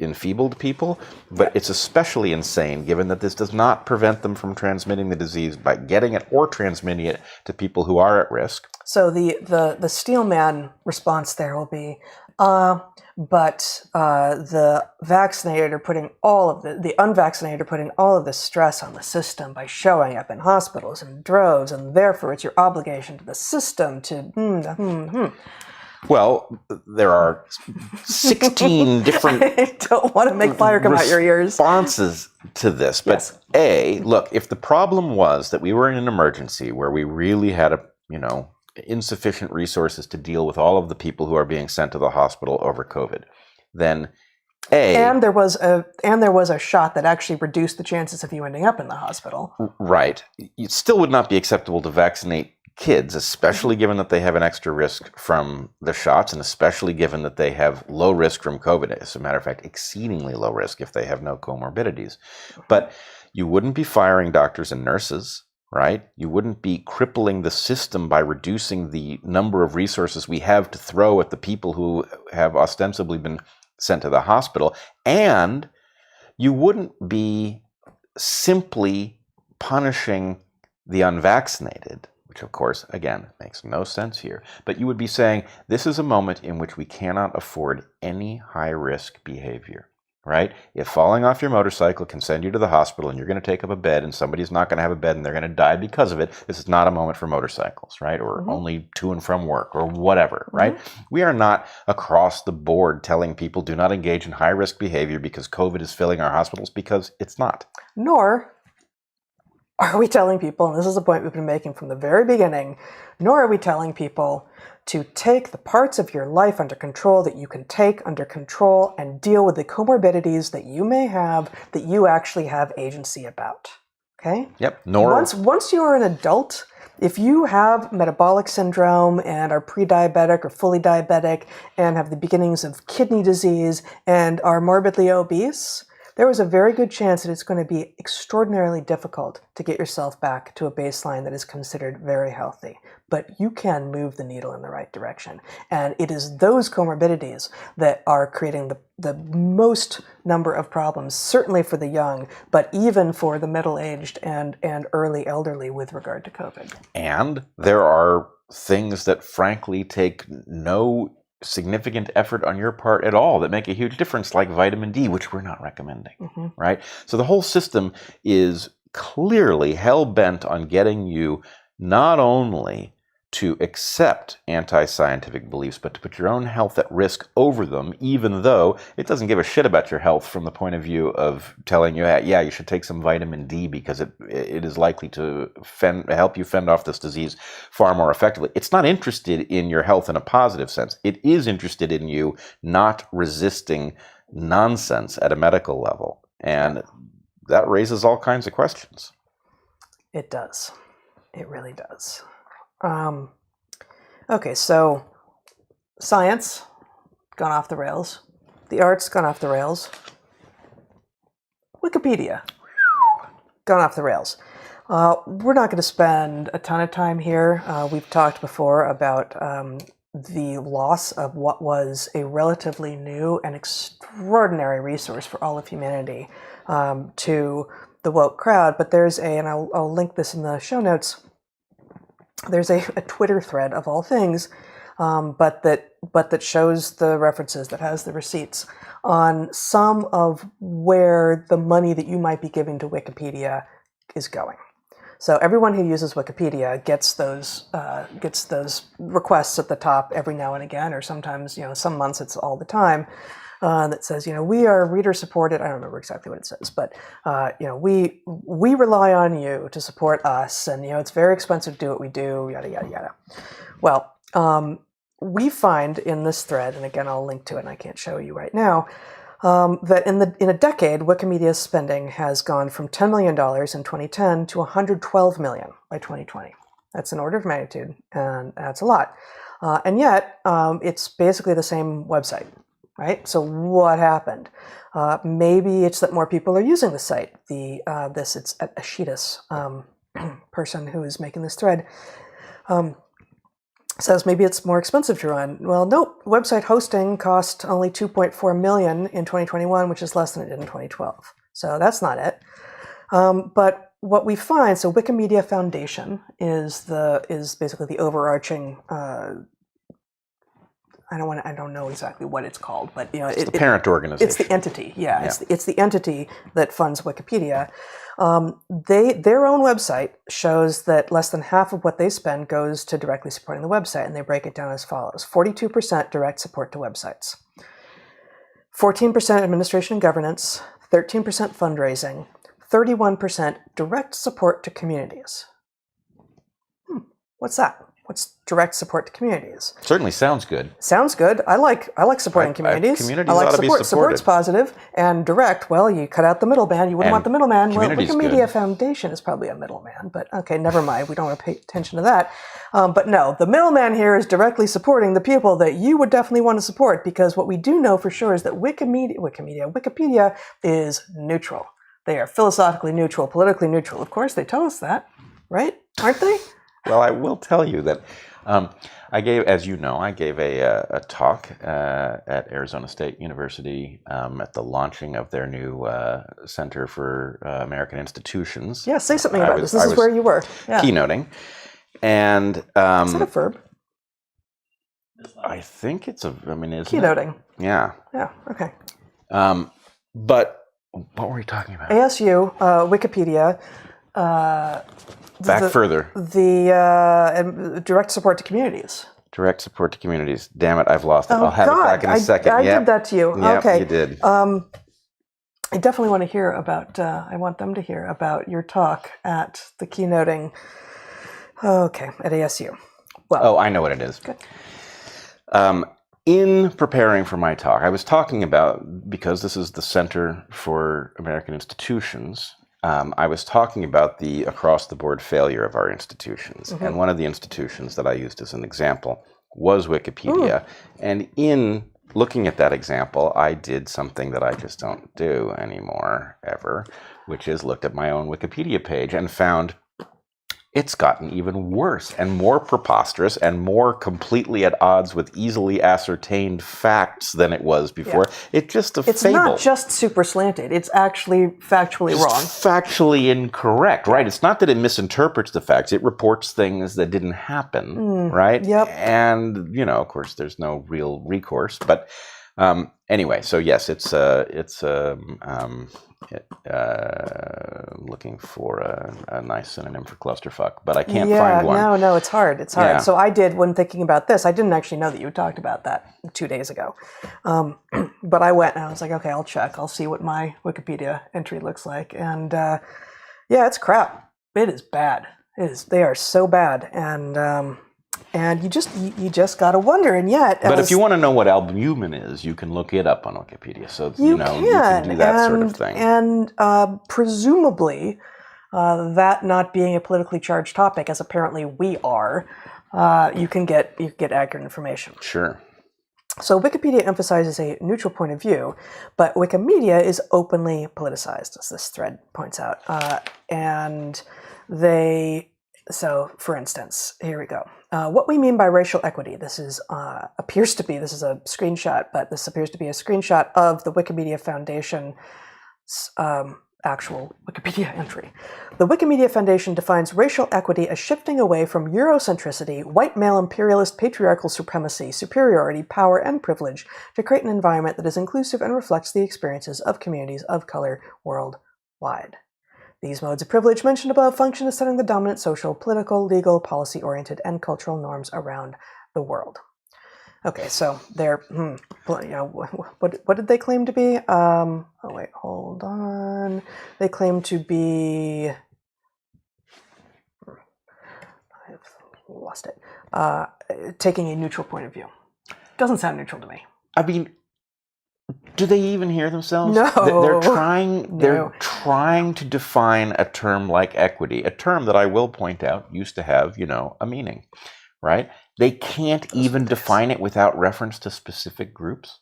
[SPEAKER 1] enfeebled people, but it's especially insane given that this does not prevent them from transmitting the disease by getting it or transmitting it to people who are at risk.
[SPEAKER 2] So the Steelman response there will be, but the vaccinated are putting all of the unvaccinated are putting all of the stress on the system by showing up in hospitals in droves, and therefore it's your obligation to the system to
[SPEAKER 1] Well, there are 16 different
[SPEAKER 2] I don't want to make fire come out your ears.
[SPEAKER 1] Responses to this. But look, if the problem was that we were in an emergency where we really had insufficient resources to deal with all of the people who are being sent to the hospital over COVID, then and
[SPEAKER 2] there was a shot that actually reduced the chances of you ending up in the hospital.
[SPEAKER 1] Right. It still would not be acceptable to vaccinate kids, especially given that they have an extra risk from the shots, and especially given that they have low risk from COVID. As a matter of fact, exceedingly low risk if they have no comorbidities. But you wouldn't be firing doctors and nurses, right? You wouldn't be crippling the system by reducing the number of resources we have to throw at the people who have ostensibly been sent to the hospital. And you wouldn't be simply punishing the unvaccinated, which of course, again, makes no sense here. But you would be saying, this is a moment in which we cannot afford any high-risk behavior, right? If falling off your motorcycle can send you to the hospital and you're going to take up a bed and somebody's not going to have a bed and they're going to die because of it, this is not a moment for motorcycles, right? Or only to and from work or whatever, right? We are not across the board telling people do not engage in high-risk behavior because COVID is filling our hospitals, because it's not.
[SPEAKER 2] Nor are we telling people, and this is a point we've been making from the very beginning, nor are we telling people to take the parts of your life under control that you can take under control and deal with the comorbidities that you may have that you actually have agency about. Okay?
[SPEAKER 1] Yep.
[SPEAKER 2] Once you are an adult, if you have metabolic syndrome and are pre-diabetic or fully diabetic and have the beginnings of kidney disease and are morbidly obese, there is a very good chance that it's going to be extraordinarily difficult to get yourself back to a baseline that is considered very healthy. But you can move the needle in the right direction. And it is those comorbidities that are creating the most number of problems, certainly for the young, but even for the middle-aged and early elderly with regard to COVID.
[SPEAKER 1] And there are things that frankly take no significant effort on your part at all that make a huge difference, like vitamin D, which we're not recommending, right? So the whole system is clearly hell-bent on getting you not only to accept anti-scientific beliefs, but to put your own health at risk over them, even though it doesn't give a shit about your health from the point of view of telling you, yeah, you should take some vitamin D because it is likely to help you fend off this disease far more effectively. It's not interested in your health in a positive sense. It is interested in you not resisting nonsense at a medical level. And that raises all kinds of questions.
[SPEAKER 2] It does. It really does. Okay, so science, gone off the rails. The arts, gone off the rails. Wikipedia, gone off the rails. We're not going to spend a ton of time here. We've talked before about the loss of what was a relatively new and extraordinary resource for all of humanity to the woke crowd. But there's and I'll link this in the show notes, there's a Twitter thread of all things, but that shows the references, that has the receipts on some of where the money that you might be giving to Wikipedia is going. So everyone who uses Wikipedia gets those requests at the top every now and again, or sometimes, some months it's all the time, that says, we are reader supported. I don't remember exactly what it says, but we rely on you to support us, and it's very expensive to do what we do, yada yada yada. Well, we find in this thread, and again I'll link to it, and I can't show you right now, that in a decade, Wikimedia's spending has gone from $10 million in 2010 to $112 million by 2020. That's an order of magnitude, and that's a lot. And yet, it's basically the same website, right? So what happened? Maybe it's that more people are using the site. It's Ashitas, person who is making this thread, says maybe it's more expensive to run. Well, nope. Website hosting cost only $2.4 million in 2021, which is less than it did in 2012. So that's not it. But what we find, so Wikimedia Foundation is basically the overarching. I don't know exactly what it's called, but
[SPEAKER 1] it's the parent organization.
[SPEAKER 2] It's the entity. Yeah. It's the entity that funds Wikipedia. Their own website shows that less than half of what they spend goes to directly supporting the website, and they break it down as follows: 42% direct support to websites, 14% administration and governance, 13% fundraising, 31% direct support to communities. What's that? What's direct support to communities?
[SPEAKER 1] Certainly sounds good.
[SPEAKER 2] Sounds good. I like supporting communities.
[SPEAKER 1] Communities
[SPEAKER 2] I like
[SPEAKER 1] ought to be supported.
[SPEAKER 2] Support's positive, and direct, well, you cut out the middleman. You wouldn't want the middleman. Well, Wikimedia Foundation is probably a middleman, but okay, never mind. We don't want to pay attention to that. But no, the middleman here is directly supporting the people that you would definitely want to support, because what we do know for sure is that Wikipedia is neutral. They are philosophically neutral, politically neutral. Of course, they tell us that, right? Aren't they?
[SPEAKER 1] Well, I will tell you that I gave a talk at Arizona State University at the launching of their new Center for American Institutions.
[SPEAKER 2] Yeah, say something about this. This is where you were. Yeah.
[SPEAKER 1] Keynoting. And
[SPEAKER 2] is that a verb?
[SPEAKER 1] I think it's isn't
[SPEAKER 2] keynoting.
[SPEAKER 1] It? Yeah.
[SPEAKER 2] Yeah, okay.
[SPEAKER 1] But what were we talking about?
[SPEAKER 2] ASU, Wikipedia.
[SPEAKER 1] Further.
[SPEAKER 2] The direct support to communities.
[SPEAKER 1] Direct support to communities. Damn it, I've lost it. I'll have it back in a second.
[SPEAKER 2] I did that to you.
[SPEAKER 1] Yep,
[SPEAKER 2] okay.
[SPEAKER 1] You did.
[SPEAKER 2] I definitely want to hear about, I want them to hear about your talk at the keynoting, at ASU. Well,
[SPEAKER 1] I know what it is.
[SPEAKER 2] Good.
[SPEAKER 1] In preparing for my talk, I was talking about, because this is the Center for American Institutions, I was talking about the across-the-board failure of our institutions. Mm-hmm. And one of the institutions that I used as an example was Wikipedia. And in looking at that example, I did something that I just don't do anymore, ever, which is looked at my own Wikipedia page and found it's gotten even worse and more preposterous and more completely at odds with easily ascertained facts than it was before. Yeah. It's just a fable.
[SPEAKER 2] It's not just super slanted. It's actually factually wrong.
[SPEAKER 1] Factually incorrect, right? It's not that it misinterprets the facts. It reports things that didn't happen, right?
[SPEAKER 2] Yep.
[SPEAKER 1] And, of course, there's no real recourse. But anyway, so yes, looking for a nice synonym for clusterfuck, but I can't find one.
[SPEAKER 2] No, it's hard. It's hard.
[SPEAKER 1] Yeah.
[SPEAKER 2] So I did, when thinking about this, I didn't actually know that you talked about that 2 days ago. But I went and I was like, okay, I'll check. I'll see what my Wikipedia entry looks like. And it's crap. It is bad. They are so bad. And you just gotta wonder, and yet.
[SPEAKER 1] But if you want to know what albumin is, you can look it up on Wikipedia. So you can do that sort of thing.
[SPEAKER 2] And presumably, that not being a politically charged topic, as apparently we are, you can get accurate information.
[SPEAKER 1] Sure.
[SPEAKER 2] So Wikipedia emphasizes a neutral point of view, but Wikimedia is openly politicized, as this thread points out, and they. So, for instance, here we go. What we mean by racial equity. This is this is a screenshot, but this appears to be a screenshot of the Wikimedia Foundation actual Wikipedia entry. The Wikimedia Foundation defines racial equity as shifting away from Eurocentricity, white male imperialist patriarchal supremacy, superiority, power, and privilege to create an environment that is inclusive and reflects the experiences of communities of color worldwide. These modes of privilege mentioned above function as setting the dominant social, political, legal, policy-oriented, and cultural norms around the world. Okay, so they're, what did they claim to be? Oh wait, hold on. They claim to be, I've lost it, taking a neutral point of view. Doesn't sound neutral to me.
[SPEAKER 1] I mean, do they even hear themselves?
[SPEAKER 2] No.
[SPEAKER 1] They're trying to define a term like equity, a term that I will point out used to have, a meaning, right? They can't even define it without reference to specific groups,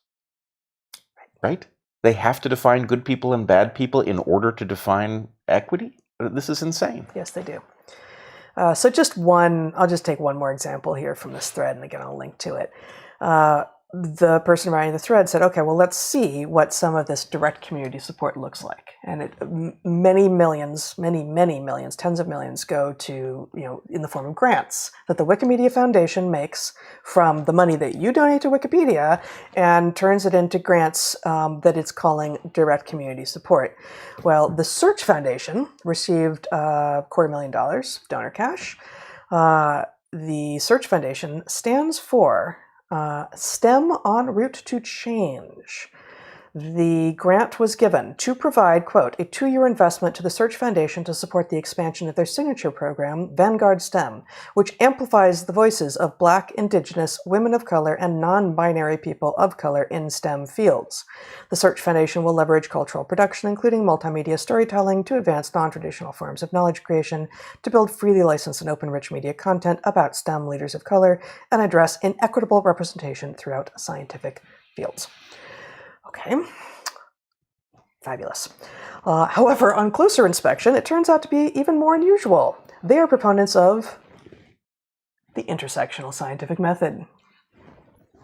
[SPEAKER 1] right? They have to define good people and bad people in order to define equity? This is insane.
[SPEAKER 2] Yes, they do. I'll just take one more example here from this thread, and again, I'll link to it. The person writing the thread said, okay, well, let's see what some of this direct community support looks like. And many millions, tens of millions go to, in the form of grants that the Wikimedia Foundation makes from the money that you donate to Wikipedia and turns it into grants that it's calling direct community support. Well, the Search Foundation received $250,000 donor cash. The Search Foundation stands for STEM en route to change. The grant was given to provide, quote, a 2-year investment to the Search Foundation to support the expansion of their signature program, Vanguard STEM, which amplifies the voices of Black, Indigenous, women of color, and non-binary people of color in STEM fields. The Search Foundation will leverage cultural production, including multimedia storytelling, to advance non-traditional forms of knowledge creation, to build freely licensed and open rich media content about STEM leaders of color, and address inequitable representation throughout scientific fields. Okay, fabulous. However, on closer inspection, it turns out to be even more unusual. They are proponents of the intersectional scientific method.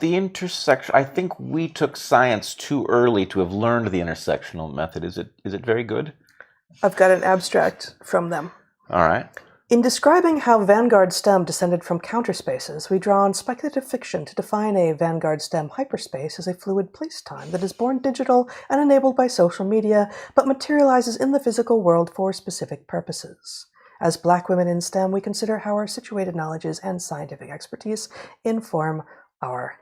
[SPEAKER 1] I think we took science too early to have learned the intersectional method. Is it very good?
[SPEAKER 2] I've got an abstract from them.
[SPEAKER 1] All right.
[SPEAKER 2] In describing how Vanguard STEM descended from counterspaces, we draw on speculative fiction to define a Vanguard STEM hyperspace as a fluid place-time that is born digital and enabled by social media, but materializes in the physical world for specific purposes. As Black women in STEM, we consider how our situated knowledges and scientific expertise inform our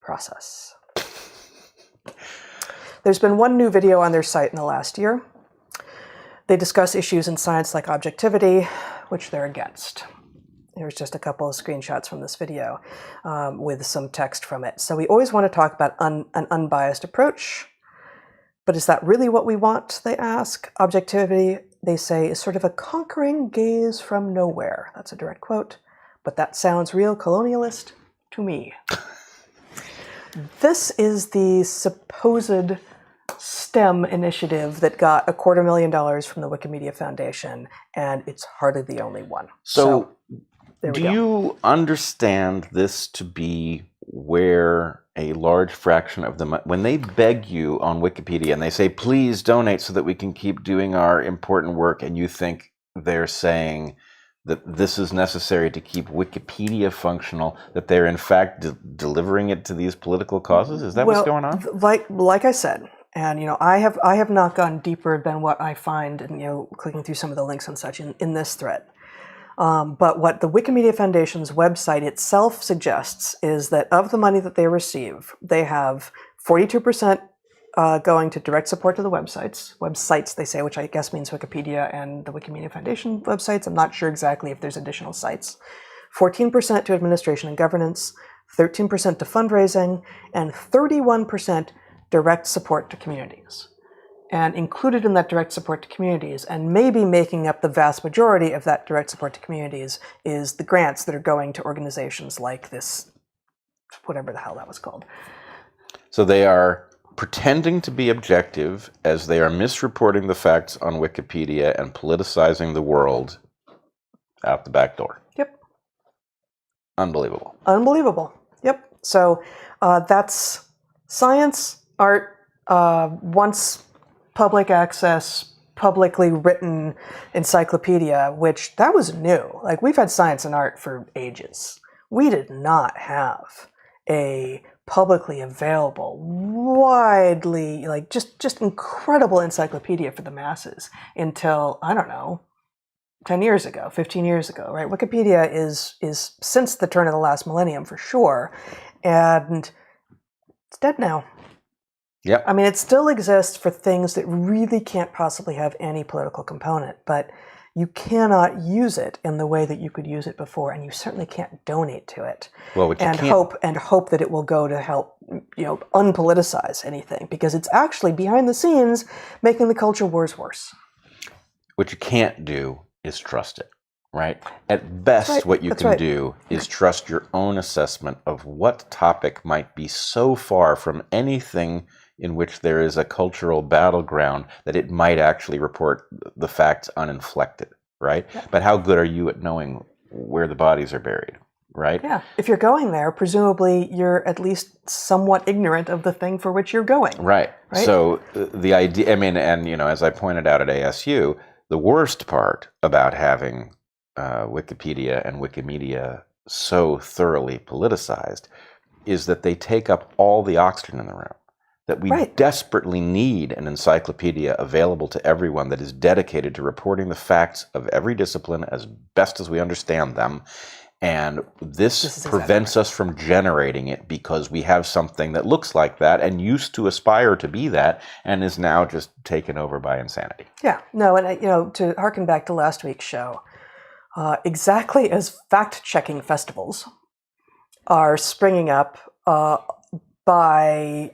[SPEAKER 2] process. There's been one new video on their site in the last year. They discuss issues in science like objectivity, which they're against. Here's just a couple of screenshots from this video with some text from it. So we always want to talk about an unbiased approach, but is that really what we want, they ask? Objectivity, they say, is sort of a conquering gaze from nowhere. That's a direct quote, but that sounds real colonialist to me. This is the supposed STEM initiative that got $250,000 from the Wikimedia Foundation, and it's hardly the only one. So
[SPEAKER 1] do you understand this to be where a large fraction of them, when they beg you on Wikipedia and they say, please donate so that we can keep doing our important work, and you think they're saying that this is necessary to keep Wikipedia functional, that they're in fact delivering it to these political causes? Is that what's going on?
[SPEAKER 2] Like I said, and I have not gone deeper than what I find, and clicking through some of the links and such in this thread. But what the Wikimedia Foundation's website itself suggests is that of the money that they receive, they have 42% going to direct support to the websites they say, which I guess means Wikipedia and the Wikimedia Foundation websites. I'm not sure exactly if there's additional sites. 14% to administration and governance, 13% to fundraising, and 31% direct support to communities. And included in that direct support to communities, and maybe making up the vast majority of that direct support to communities, is the grants that are going to organizations like this, whatever the hell that was called.
[SPEAKER 1] So they are pretending to be objective as they are misreporting the facts on Wikipedia and politicizing the world out the back door.
[SPEAKER 2] Yep.
[SPEAKER 1] Unbelievable.
[SPEAKER 2] Unbelievable. Yep. So that's science, art, once public access, publicly written encyclopedia, which that was new. Like, we've had science and art for ages. We did not have a publicly available, widely, like, just incredible encyclopedia for the masses until, I don't know, 10 years ago, 15 years ago, right? Wikipedia is since the turn of the last millennium for sure, and it's dead now.
[SPEAKER 1] Yep.
[SPEAKER 2] I mean, it still exists for things that really can't possibly have any political component, but you cannot use it in the way that you could use it before, and you certainly can't donate to it.
[SPEAKER 1] Well, what you
[SPEAKER 2] and
[SPEAKER 1] can't...
[SPEAKER 2] hope that it will go to help, unpoliticize anything, because it's actually behind the scenes making the culture wars worse.
[SPEAKER 1] What you can't do is trust it, right? At best,
[SPEAKER 2] right.
[SPEAKER 1] what you
[SPEAKER 2] That's
[SPEAKER 1] can
[SPEAKER 2] right.
[SPEAKER 1] do is trust your own assessment of what topic might be so far from anything in which there is a cultural battleground that it might actually report the facts uninflected, right?
[SPEAKER 2] Yeah.
[SPEAKER 1] But how good are you at knowing where the bodies are buried, right?
[SPEAKER 2] Yeah. If you're going there, presumably you're at least somewhat ignorant of the thing for which you're going.
[SPEAKER 1] Right. So the idea, I mean, and, as I pointed out at ASU, the worst part about having Wikipedia and Wikimedia so thoroughly politicized is that they take up all the oxygen in the room. That we desperately need an encyclopedia available to everyone that is dedicated to reporting the facts of every discipline as best as we understand them. And this prevents us from generating it because we have something that looks like that and used to aspire to be that and is now just taken over by insanity.
[SPEAKER 2] Yeah. No, and, to harken back to last week's show, exactly as fact-checking festivals are springing up by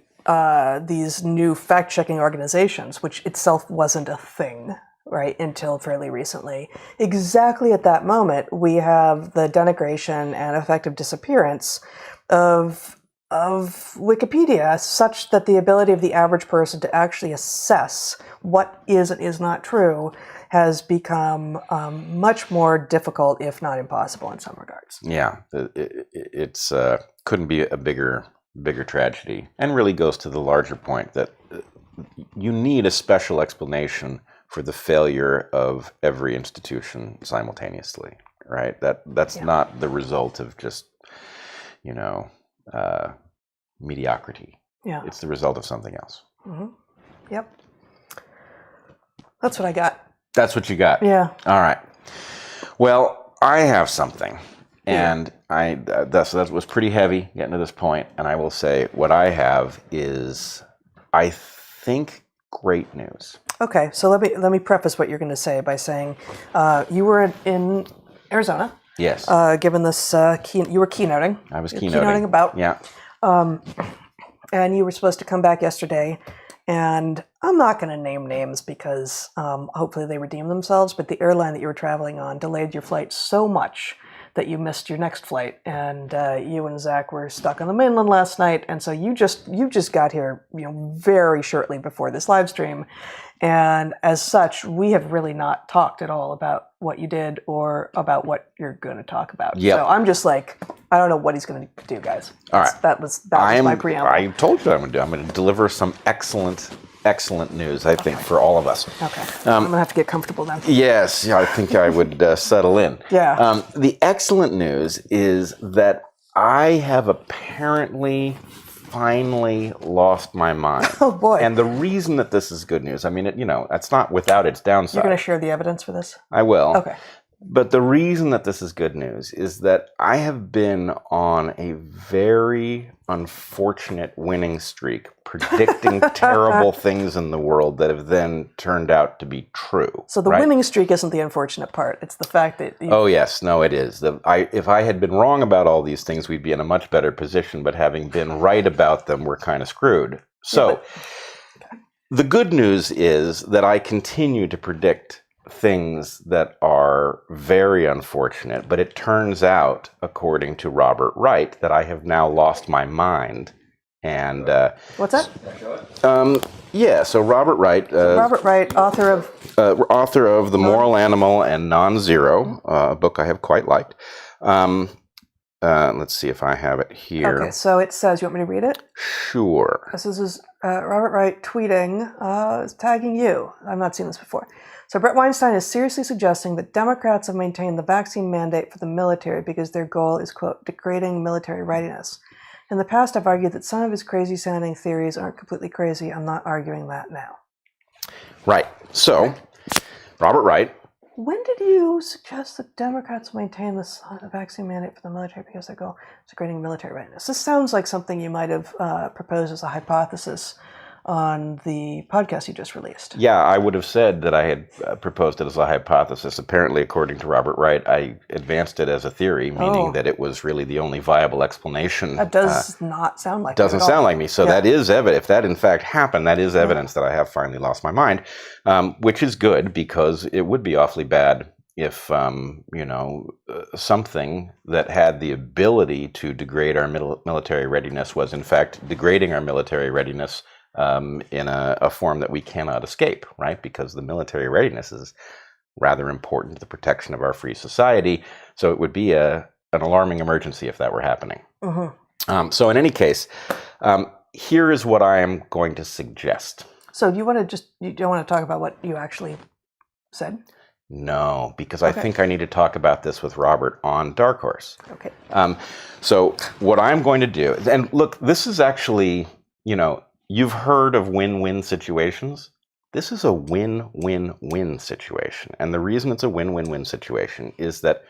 [SPEAKER 2] these new fact-checking organizations, which itself wasn't a thing, right, until fairly recently. Exactly at that moment, we have the denigration and effective disappearance of Wikipedia, such that the ability of the average person to actually assess what is and is not true has become much more difficult, if not impossible, in some regards.
[SPEAKER 1] Yeah, it's couldn't be a bigger tragedy, and really goes to the larger point that you need a special explanation for the failure of every institution simultaneously, right? That's not the result of just, mediocrity.
[SPEAKER 2] Yeah.
[SPEAKER 1] It's the result of something else.
[SPEAKER 2] Mm-hmm. Yep. That's what I got.
[SPEAKER 1] That's what you got?
[SPEAKER 2] Yeah.
[SPEAKER 1] All right. Well, I have something. And that was pretty heavy getting to this point. And I will say what I have is, I think, great news.
[SPEAKER 2] Okay, so let me preface what you're going to say by saying you were in Arizona.
[SPEAKER 1] Yes.
[SPEAKER 2] Given this, you were keynoting.
[SPEAKER 1] I was
[SPEAKER 2] keynoting about.
[SPEAKER 1] Yeah.
[SPEAKER 2] And you were supposed to come back yesterday. And I'm not going to name names because hopefully they redeem themselves. But the airline that you were traveling on delayed your flight so much that you missed your next flight, and you and Zach were stuck on the mainland last night, and so you just got here, very shortly before this live stream, and as such, we have really not talked at all about what you did or about what you're going to talk about.
[SPEAKER 1] Yep.
[SPEAKER 2] So I'm just like, I don't know what he's going to do, guys.
[SPEAKER 1] All right,
[SPEAKER 2] that was my preamble.
[SPEAKER 1] I told you what I'm going to do. I'm going to deliver some excellent news, I think, for all of us.
[SPEAKER 2] Okay. I'm going to have to get comfortable then.
[SPEAKER 1] Yes, I think I would settle in.
[SPEAKER 2] Yeah.
[SPEAKER 1] The excellent news is that I have apparently finally lost my mind.
[SPEAKER 2] Oh, boy.
[SPEAKER 1] And the reason that this is good news, I mean, it's not without its downside.
[SPEAKER 2] You're going to share the evidence for this?
[SPEAKER 1] I will.
[SPEAKER 2] Okay.
[SPEAKER 1] But the reason that this is good news is that I have been on a very unfortunate winning streak, predicting terrible things in the world that have then turned out to be true.
[SPEAKER 2] So the winning streak isn't the unfortunate part. It's the fact that
[SPEAKER 1] Oh, yes. No, it is. If I had been wrong about all these things, we'd be in a much better position. But having been right about them, we're kind of screwed. So the good news is that I continue to predict things that are very unfortunate, but it turns out, according to Robert Wright, that I have now lost my mind And
[SPEAKER 2] What's that?
[SPEAKER 1] yeah, so Robert Wright,
[SPEAKER 2] Robert Wright, author of
[SPEAKER 1] The Moral Animal and Non-Zero, a book I have quite liked. Let's see if I have it here.
[SPEAKER 2] Okay, so it says, you want me to read it?
[SPEAKER 1] Sure.
[SPEAKER 2] This is Robert Wright tweeting, tagging you. I've not seen this before. So Bret Weinstein is seriously suggesting that Democrats have maintained the vaccine mandate for the military because their goal is, quote, degrading military readiness. In the past, I've argued that some of his crazy-sounding theories aren't completely crazy. I'm not arguing that now.
[SPEAKER 1] Right. So, Robert Wright.
[SPEAKER 2] When did you suggest that Democrats maintain the vaccine mandate for the military because their goal is degrading military readiness? This sounds like something you might have proposed as a hypothesis on the podcast you just released.
[SPEAKER 1] Yeah, I would have said that I had proposed it as a hypothesis. Apparently, according to Robert Wright, I advanced it as a theory, meaning that it was really the only viable explanation.
[SPEAKER 2] That does not sound like
[SPEAKER 1] doesn't
[SPEAKER 2] it at
[SPEAKER 1] sound
[SPEAKER 2] all.
[SPEAKER 1] like me. So that is evidence. If that in fact happened, that is evidence that I have finally lost my mind, which is good because it would be awfully bad if something that had the ability to degrade our military readiness was in fact degrading our military readiness in a form that we cannot escape, right? Because the military readiness is rather important to the protection of our free society. So it would be an alarming emergency if that were happening. Mm-hmm. So in any case, here is what I am going to suggest.
[SPEAKER 2] So you don't want to talk about what you actually said?
[SPEAKER 1] No, because I think I need to talk about this with Robert on DarkHorse. Okay. So what I'm going to do, and look, this is actually, you've heard of win-win situations. This is a win-win-win situation. And the reason it's a win-win-win situation is that,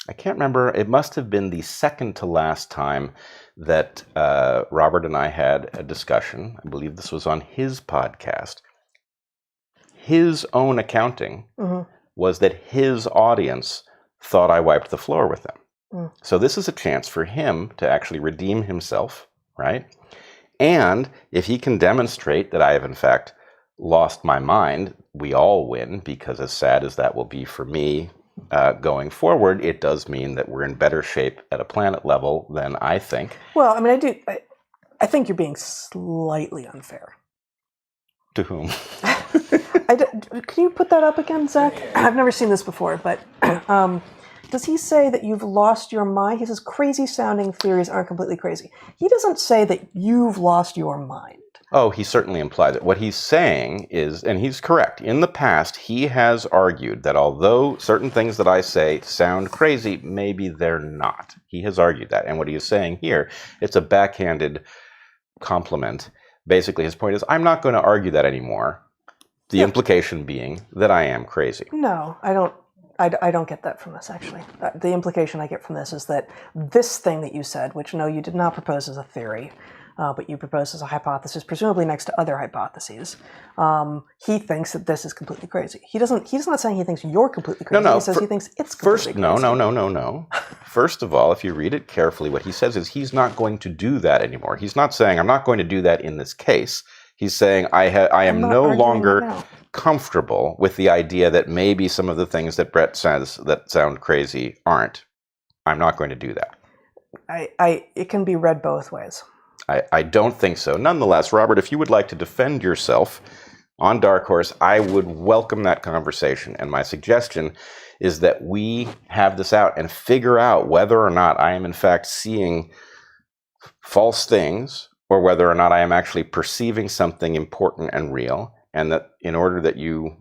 [SPEAKER 1] I can't remember, it must have been the second to last time that Robert and I had a discussion. I believe this was on his podcast. His own accounting was that his audience thought I wiped the floor with them. So this is a chance for him to actually redeem himself, right? And if he can demonstrate that I have in fact lost my mind, we all win, because as sad as that will be for me going forward, it does mean that we're in better shape at a planet level than I think.
[SPEAKER 2] Well, I mean, I think you're being slightly unfair.
[SPEAKER 1] To whom?
[SPEAKER 2] Can you put that up again, Zach? I've never seen this before, but does he say that you've lost your mind? He says crazy-sounding theories aren't completely crazy. He doesn't say that you've lost your mind. Oh,
[SPEAKER 1] he certainly implies it. What he's saying is, and he's correct, in the past he has argued that although certain things that I say sound crazy, maybe they're not. He has argued that. And what he is saying here, it's a backhanded compliment. Basically, his point is, I'm not going to argue that anymore. The implication being that I am crazy.
[SPEAKER 2] No, I don't get that from this, actually. The implication I get from this is that this thing that you said, which no, you did not propose as a theory, but you proposed as a hypothesis, presumably next to other hypotheses, he thinks that this is completely crazy. He's not saying he thinks you're completely crazy. He says he thinks it's completely crazy.
[SPEAKER 1] No. First of all, if you read it carefully, what he says is he's not going to do that anymore. He's not saying, I'm not going to do that in this case. He's saying, I am no longer comfortable with the idea that maybe some of the things that Bret says that sound crazy aren't. I'm not going to do that.
[SPEAKER 2] It can be read both ways.
[SPEAKER 1] I don't think so. Nonetheless, Robert, if you would like to defend yourself on DarkHorse, I would welcome that conversation. And my suggestion is that we have this out and figure out whether or not I am in fact seeing false things, or whether or not I am actually perceiving something important and real, and that in order that you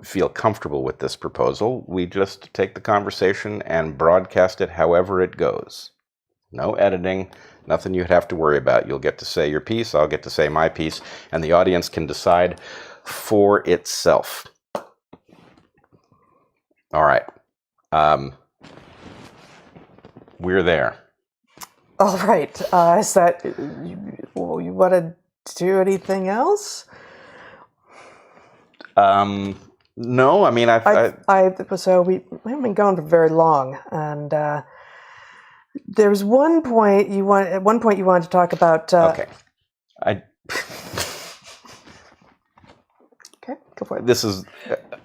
[SPEAKER 1] feel comfortable with this proposal, we just take the conversation and broadcast it however it goes. No editing, nothing you'd have to worry about. You'll get to say your piece, I'll get to say my piece, and the audience can decide for itself. All right. We're there.
[SPEAKER 2] All right. Is that you want to do anything else?
[SPEAKER 1] No. I mean,
[SPEAKER 2] so we haven't been going for very long, and there's one point you wanted to talk about.
[SPEAKER 1] Okay.
[SPEAKER 2] Okay, go for it.
[SPEAKER 1] This is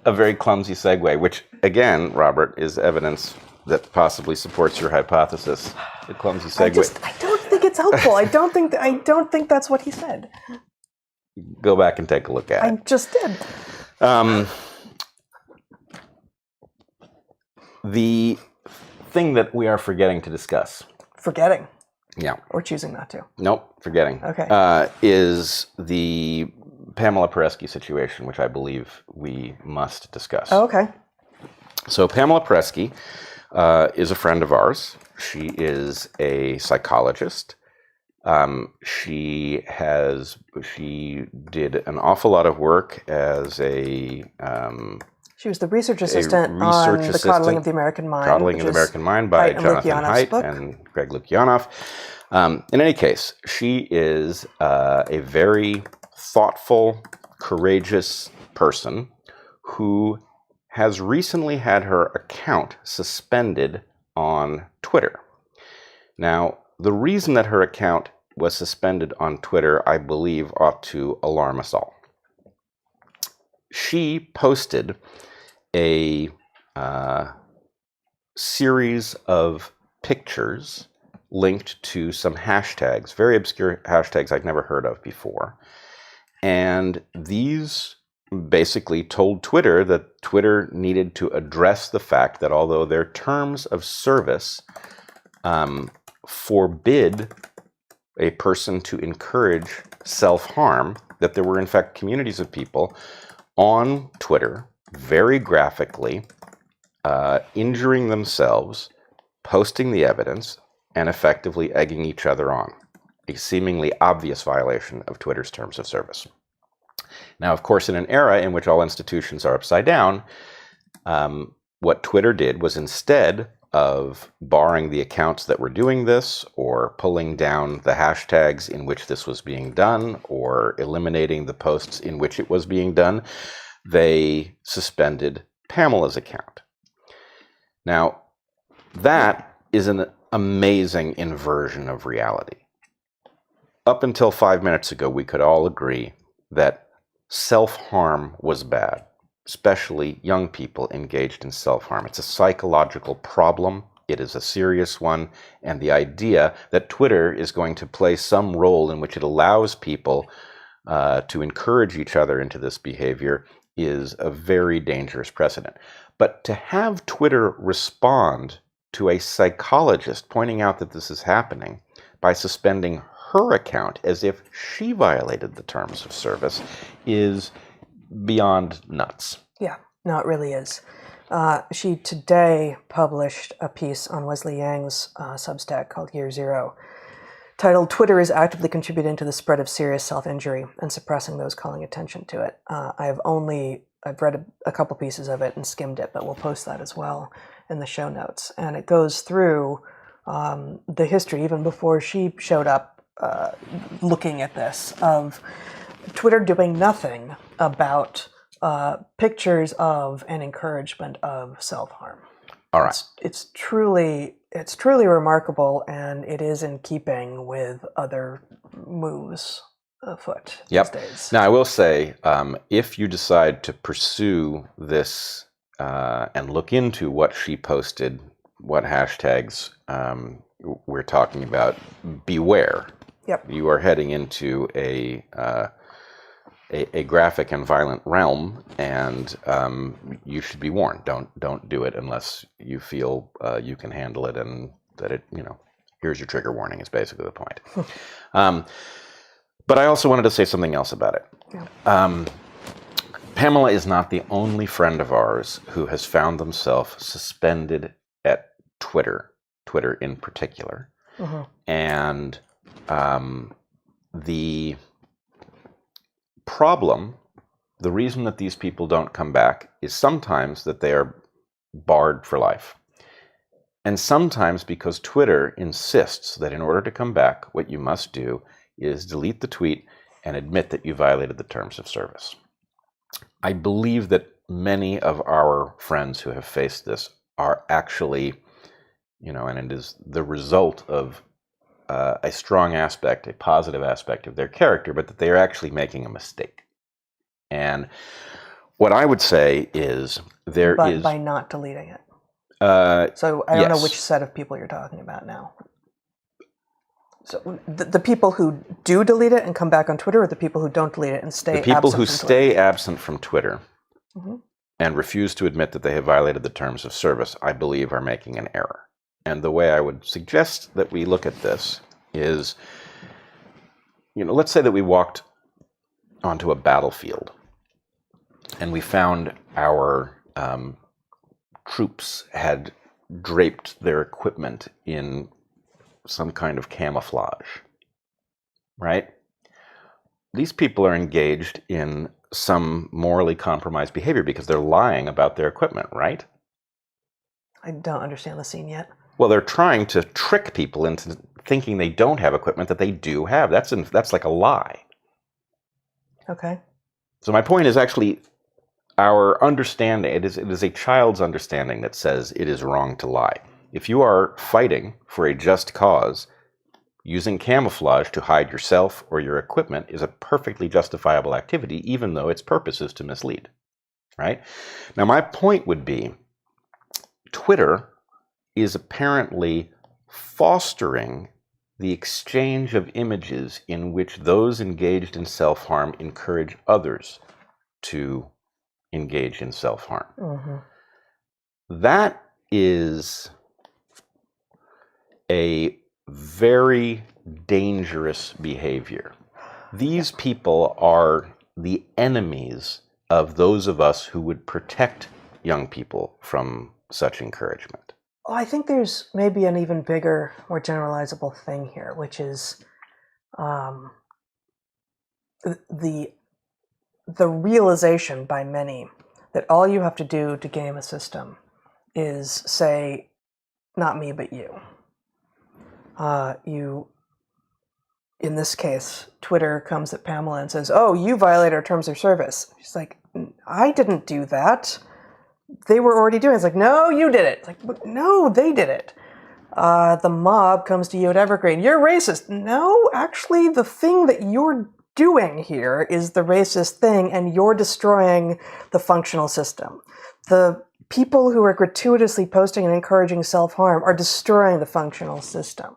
[SPEAKER 1] a very clumsy segue, which again, Robert, is evidence that possibly supports your hypothesis. The clumsy segue.
[SPEAKER 2] I don't think it's helpful. I don't think that's what he said.
[SPEAKER 1] Go back and take a look at it.
[SPEAKER 2] I just did.
[SPEAKER 1] The thing that we are forgetting to discuss.
[SPEAKER 2] Forgetting.
[SPEAKER 1] Yeah.
[SPEAKER 2] Or choosing not to.
[SPEAKER 1] Nope, forgetting.
[SPEAKER 2] Okay.
[SPEAKER 1] Is the Pamela Paresky situation, which I believe we must discuss.
[SPEAKER 2] Oh, okay.
[SPEAKER 1] So Pamela Paresky is a friend of ours. She is a psychologist. She did an awful lot of work as a
[SPEAKER 2] she was the research assistant on The Coddling of the American Mind.
[SPEAKER 1] Coddling of the American Mind by Jonathan Haidt
[SPEAKER 2] book.
[SPEAKER 1] and Greg Lukianoff. In any case, she is a very thoughtful, courageous person who has recently had her account suspended on Twitter. Now, the reason that her account was suspended on Twitter, I believe, ought to alarm us all. She posted a series of pictures linked to some hashtags, very obscure hashtags I'd never heard of before. And these basically told Twitter that Twitter needed to address the fact that although their terms of service forbid a person to encourage self-harm, that there were in fact communities of people on Twitter very graphically injuring themselves, posting the evidence, and effectively egging each other on. A seemingly obvious violation of Twitter's terms of service. Now, of course, in an era in which all institutions are upside down, what Twitter did was, instead of barring the accounts that were doing this, or pulling down the hashtags in which this was being done, or eliminating the posts in which it was being done, they suspended Pamela's account. Now, that is an amazing inversion of reality. Up until 5 minutes ago, we could all agree that self-harm was bad, especially young people engaged in self-harm. It's a psychological problem. It is a serious one. And the idea that Twitter is going to play some role in which it allows people to encourage each other into this behavior is a very dangerous precedent. But to have Twitter respond to a psychologist pointing out that this is happening by suspending her account as if she violated the terms of service is beyond nuts.
[SPEAKER 2] Yeah, no, it really is. She today published a piece on Wesley Yang's Substack called Year Zero, titled "Twitter is actively contributing to the spread of serious self-injury and suppressing those calling attention to it." I've read a couple pieces of it and skimmed it, but we'll post that as well in the show notes. And it goes through the history, even before she showed up looking at this, of Twitter doing nothing about pictures of and encouragement of self-harm.
[SPEAKER 1] All right.
[SPEAKER 2] It's truly remarkable, and it is in keeping with other moves afoot these days.
[SPEAKER 1] Now, I will say, if you decide to pursue this and look into what she posted, what hashtags we're talking about, beware.
[SPEAKER 2] Yep.
[SPEAKER 1] You are heading into a graphic and violent realm, and you should be warned. Don't do it unless you feel you can handle it, and that it, here's your trigger warning is basically the point. But I also wanted to say something else about it. Yeah. Pamela is not the only friend of ours who has found themselves suspended at Twitter in particular. Mm-hmm. And the problem, the reason that these people don't come back, is sometimes that they are barred for life. And sometimes because Twitter insists that in order to come back, what you must do is delete the tweet and admit that you violated the terms of service. I believe that many of our friends who have faced this are actually, and it is the result of a strong aspect, a positive aspect of their character, but that they are actually making a mistake. And what I would say is
[SPEAKER 2] by not deleting it. So I don't know which set of people you're talking about now. So the people who do delete it and come back on Twitter, or the people who don't delete it and stay absent?
[SPEAKER 1] The people who
[SPEAKER 2] from
[SPEAKER 1] stay
[SPEAKER 2] Twitter?
[SPEAKER 1] absent from Twitter and refuse to admit that they have violated the terms of service, I believe, are making an error. And the way I would suggest that we look at this is, let's say that we walked onto a battlefield and we found our troops had draped their equipment in some kind of camouflage, right? These people are engaged in some morally compromised behavior because they're lying about their equipment, right?
[SPEAKER 2] I don't understand the scene yet.
[SPEAKER 1] Well, they're trying to trick people into thinking they don't have equipment that they do have. That's like a lie.
[SPEAKER 2] Okay.
[SPEAKER 1] So my point is actually our understanding, it is a child's understanding that says it is wrong to lie. If you are fighting for a just cause, using camouflage to hide yourself or your equipment is a perfectly justifiable activity, even though its purpose is to mislead, right? Now, my point would be Twitter is apparently fostering the exchange of images in which those engaged in self-harm encourage others to engage in self-harm.
[SPEAKER 2] Mm-hmm.
[SPEAKER 1] That is a very dangerous behavior. These people are the enemies of those of us who would protect young people from such encouragement.
[SPEAKER 2] Well, I think there's maybe an even bigger, more generalizable thing here, which is the realization by many that all you have to do to game a system is say, not me, but you. In this case, Twitter comes at Pamela and says, oh, you violate our terms of service. She's like, I didn't do that. They were already doing it. It's like, no, you did it. It's like, no, they did it. The mob comes to you at Evergreen. You're racist. No, actually, the thing that you're doing here is the racist thing, and you're destroying the functional system. The people who are gratuitously posting and encouraging self-harm are destroying the functional system.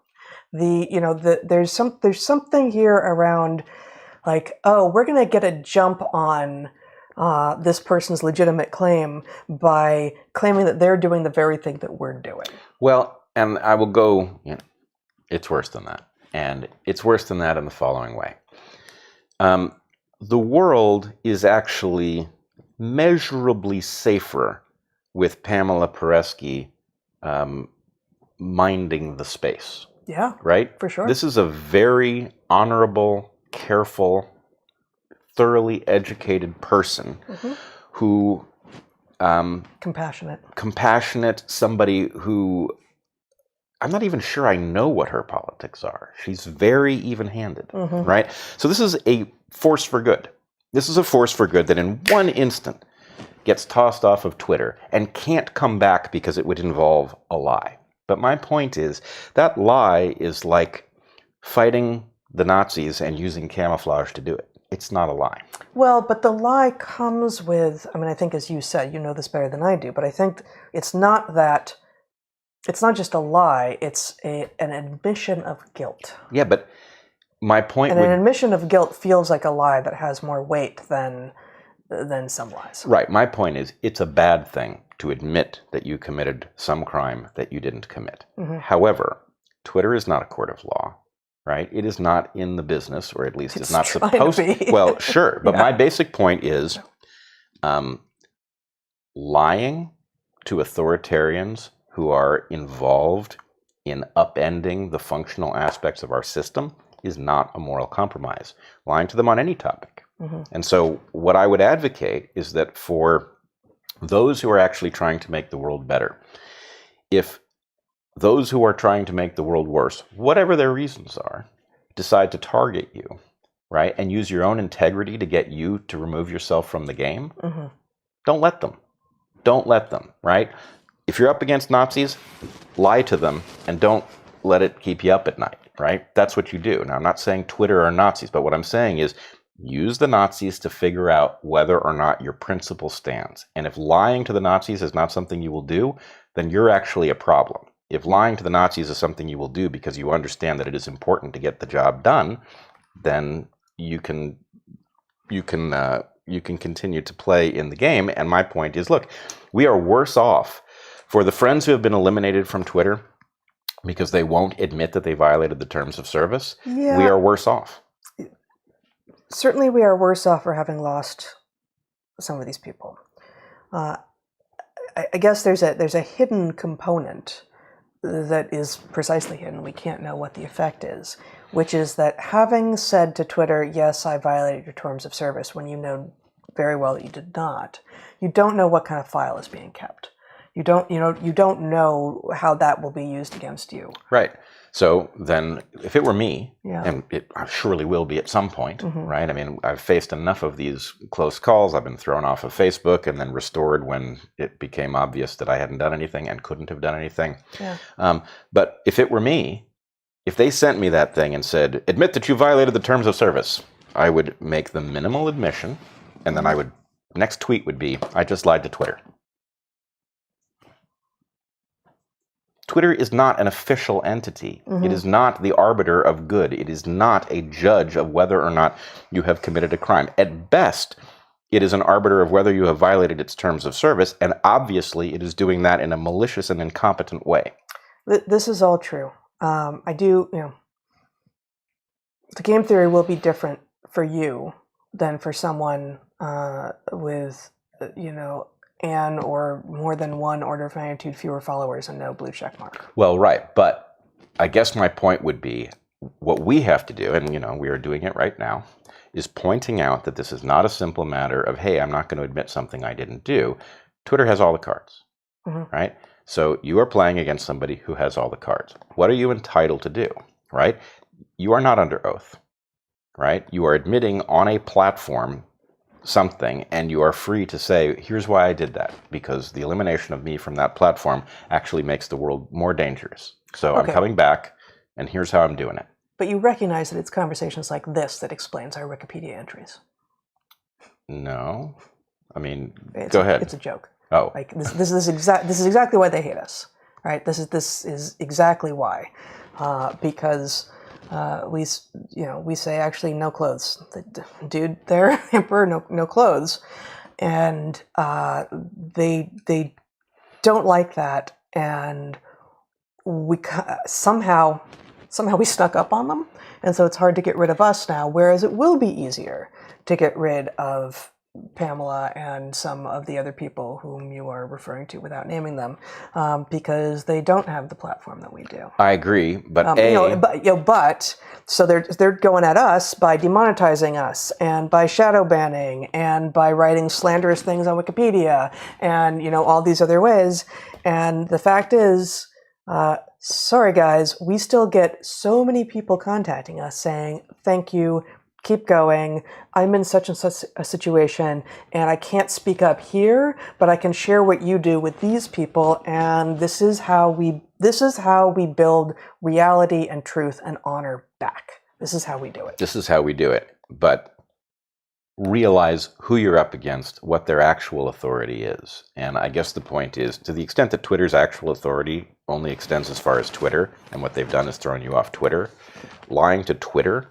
[SPEAKER 2] There's something here around, like, oh, we're going to get a jump on this person's legitimate claim by claiming that they're doing the very thing that we're doing.
[SPEAKER 1] Well, and I will go, it's worse than that. And it's worse than that in the following way. The world is actually measurably safer with Pamela Paresky minding the space.
[SPEAKER 2] Yeah,
[SPEAKER 1] right?
[SPEAKER 2] For sure.
[SPEAKER 1] This is a very honorable, careful, thoroughly educated person who... compassionate, somebody who... I'm not even sure I know what her politics are. She's very even-handed, right? So this is a force for good. This is a force for good that in one instant gets tossed off of Twitter and can't come back because it would involve a lie. But my point is, that lie is like fighting the Nazis and using camouflage to do it. It's not a lie.
[SPEAKER 2] Well, but the lie comes with, I think as you said, you know this better than I do, but I think it's not just a lie, it's an admission of guilt.
[SPEAKER 1] Yeah, but my point
[SPEAKER 2] an admission of guilt feels like a lie that has more weight than some lies.
[SPEAKER 1] Right. My point is, it's a bad thing to admit that you committed some crime that you didn't commit. However, Twitter is not a court of law, right? It is not in the business, or at least it's not supposed to be. Well, sure. But my basic point is lying to authoritarians who are involved in upending the functional aspects of our system is not a moral compromise. Lying to them on any topic. And so what I would advocate is that for those who are actually trying to make the world better, if those who are trying to make the world worse, whatever their reasons are, decide to target you, right, and use your own integrity to get you to remove yourself from the game, don't let them. Don't let them, right? If you're up against Nazis, lie to them and don't let it keep you up at night, right? That's what you do. Now, I'm not saying Twitter are Nazis, but what I'm saying is use the Nazis to figure out whether or not your principle stands. And if lying to the Nazis is not something you will do, then you're actually a problem. If lying to the Nazis is something you will do because you understand that it is important to get the job done, then you can continue to play in the game. And my point is, look, we are worse off for the friends who have been eliminated from Twitter because they won't admit that they violated the terms of service.
[SPEAKER 2] Yeah.
[SPEAKER 1] We are worse off.
[SPEAKER 2] Certainly, we are worse off for having lost some of these people. I guess there's a hidden component that is precisely hidden. We can't know what the effect is, which is that having said to Twitter, yes, I violated your terms of service, when you know very well that you did not, you don't know what kind of file is being kept. You don't know how that will be used against you.
[SPEAKER 1] Right. So then, if it were me,
[SPEAKER 2] Yeah.
[SPEAKER 1] and it surely will be at some point,
[SPEAKER 2] Mm-hmm.
[SPEAKER 1] right? I mean, I've faced enough of these close calls. I've been thrown off of Facebook and then restored when it became obvious that I hadn't done anything and couldn't have done anything.
[SPEAKER 2] Yeah.
[SPEAKER 1] But if it were me, if they sent me that thing and said, admit that you violated the terms of service, I would make the minimal admission, and then next tweet would be, I just lied to Twitter. Twitter is not an official entity.
[SPEAKER 2] Mm-hmm.
[SPEAKER 1] It is not the arbiter of good. It is not a judge of whether or not you have committed a crime. At best, it is an arbiter of whether you have violated its terms of service, and obviously it is doing that in a malicious and incompetent way.
[SPEAKER 2] This is all true. The game theory will be different for you than for someone with, an or more than one order of magnitude fewer followers and no blue check mark.
[SPEAKER 1] Well, right. But I guess my point would be what we have to do, and we are doing it right now, is pointing out that this is not a simple matter of, hey, I'm not going to admit something I didn't do. Twitter has all the cards,
[SPEAKER 2] Mm-hmm.
[SPEAKER 1] right? So you are playing against somebody who has all the cards. What are you entitled to do, right? You are not under oath, right? You are admitting on a platform something, and you are free to say, here's why I did that, because the elimination of me from that platform actually makes the world more dangerous. So
[SPEAKER 2] Okay.
[SPEAKER 1] I'm coming back, and here's how I'm doing it.
[SPEAKER 2] But you recognize that it's conversations like this that explains our Wikipedia entries.
[SPEAKER 1] No. I mean, go ahead.
[SPEAKER 2] It's a joke.
[SPEAKER 1] Oh.
[SPEAKER 2] Like this is exactly why they hate us, right? This is exactly why, because we say actually no clothes, dude, they're emperor, no clothes, and they don't like that, and we somehow we snuck up on them, and so it's hard to get rid of us now. Whereas it will be easier to get rid of Pamela and some of the other people whom you are referring to without naming them, because they don't have the platform that we do.
[SPEAKER 1] I agree, but
[SPEAKER 2] so they're going at us by demonetizing us and by shadow banning and by writing slanderous things on Wikipedia and all these other ways. And the fact is, sorry guys, we still get so many people contacting us saying thank you. Keep going. I'm in such and such a situation, and I can't speak up here, but I can share what you do with these people, and this is how we build reality and truth and honor back. This is how we do it.
[SPEAKER 1] This is how we do it. But realize who you're up against, what their actual authority is. And I guess the point is, to the extent that Twitter's actual authority only extends as far as Twitter, and what they've done is thrown you off Twitter, lying to Twitter,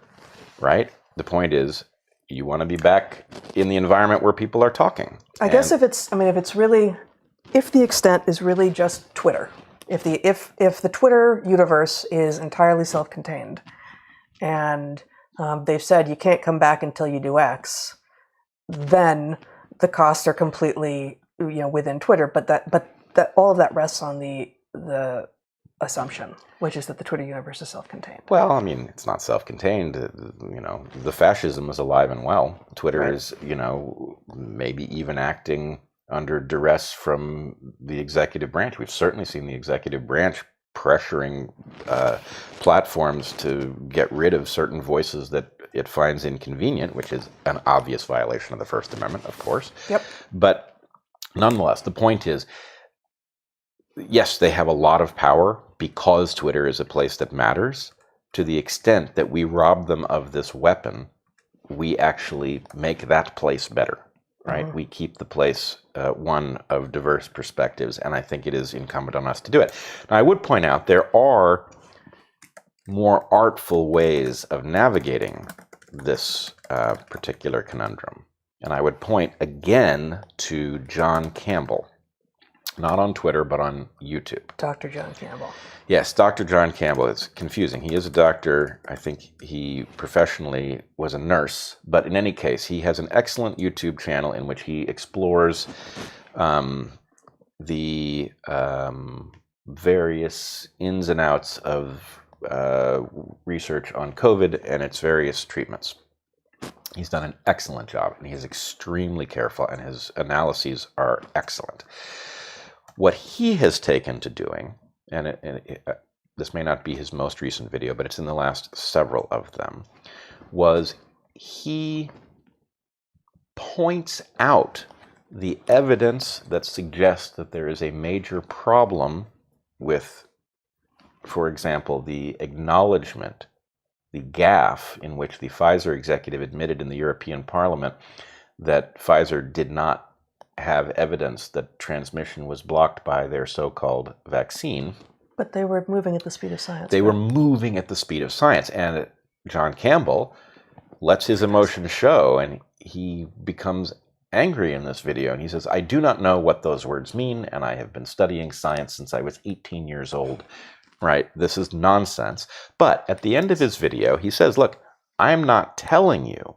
[SPEAKER 1] right? The point is, you want to be back in the environment where people are talking.
[SPEAKER 2] I guess if the extent is really just Twitter, if the Twitter universe is entirely self-contained, and they've said you can't come back until you do X, then the costs are completely within Twitter. But that all of that rests on the assumption, which is that the Twitter universe is self-contained.
[SPEAKER 1] Well, I mean, it's not self-contained. The fascism is alive and well. Twitter
[SPEAKER 2] Right.
[SPEAKER 1] is, maybe even acting under duress from the executive branch. We've certainly seen the executive branch pressuring platforms to get rid of certain voices that it finds inconvenient, which is an obvious violation of the First Amendment, of course.
[SPEAKER 2] Yep.
[SPEAKER 1] But nonetheless, the point is, yes, they have a lot of power because Twitter is a place that matters. To the extent that we rob them of this weapon, we actually make that place better. right? We keep the place one of diverse perspectives, and I think it is incumbent on us to do it. Now, I would point out there are more artful ways of navigating this particular conundrum. And I would point again to John Campbell, not on Twitter, but on YouTube.
[SPEAKER 2] Dr. John Campbell.
[SPEAKER 1] Yes, Dr. John Campbell. It's confusing. He is a doctor. I think he professionally was a nurse. But in any case, he has an excellent YouTube channel in which he explores the various ins and outs of research on COVID and its various treatments. He's done an excellent job, and he is extremely careful, and his analyses are excellent. What he has taken to doing, and this may not be his most recent video, but it's in the last several of them, was he points out the evidence that suggests that there is a major problem with, for example, the acknowledgement, the gaffe in which the Pfizer executive admitted in the European Parliament that Pfizer did not have evidence that transmission was blocked by their so-called vaccine.
[SPEAKER 2] But they were moving at the speed of science.
[SPEAKER 1] They were moving at the speed of science. And John Campbell lets his emotions show, and he becomes angry in this video. And he says, I do not know what those words mean, and I have been studying science since I was 18 years old. Right? This is nonsense. But at the end of his video, he says, look, I'm not telling you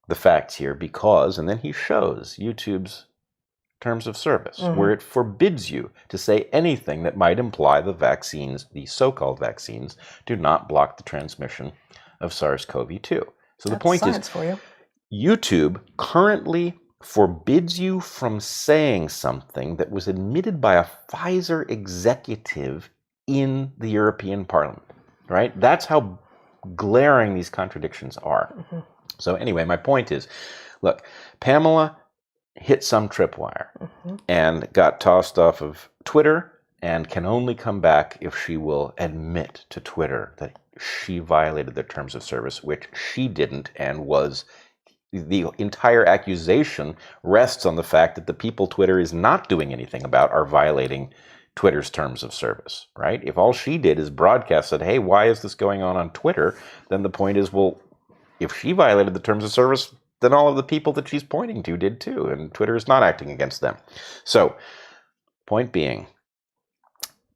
[SPEAKER 1] the facts here because, and then he shows YouTube's terms of service, where it forbids you to say anything that might imply the vaccines, the so-called vaccines, do not block the transmission of SARS-CoV-2. So the point is,
[SPEAKER 2] for you.
[SPEAKER 1] YouTube currently forbids you from saying something that was admitted by a Pfizer executive in the European Parliament, right? That's how glaring these contradictions are. So anyway, my point is, look, Pamela hit some tripwire and got tossed off of Twitter and can only come back if she will admit to Twitter that she violated their terms of service, which she didn't, and was the entire accusation rests on the fact that the people Twitter is not doing anything about are violating Twitter's terms of service, right? If all she did is broadcast, said, hey, why is this going on Twitter? Then the point is, well, if she violated the terms of service, then all of the people that she's pointing to did too, and Twitter is not acting against them. So, point being,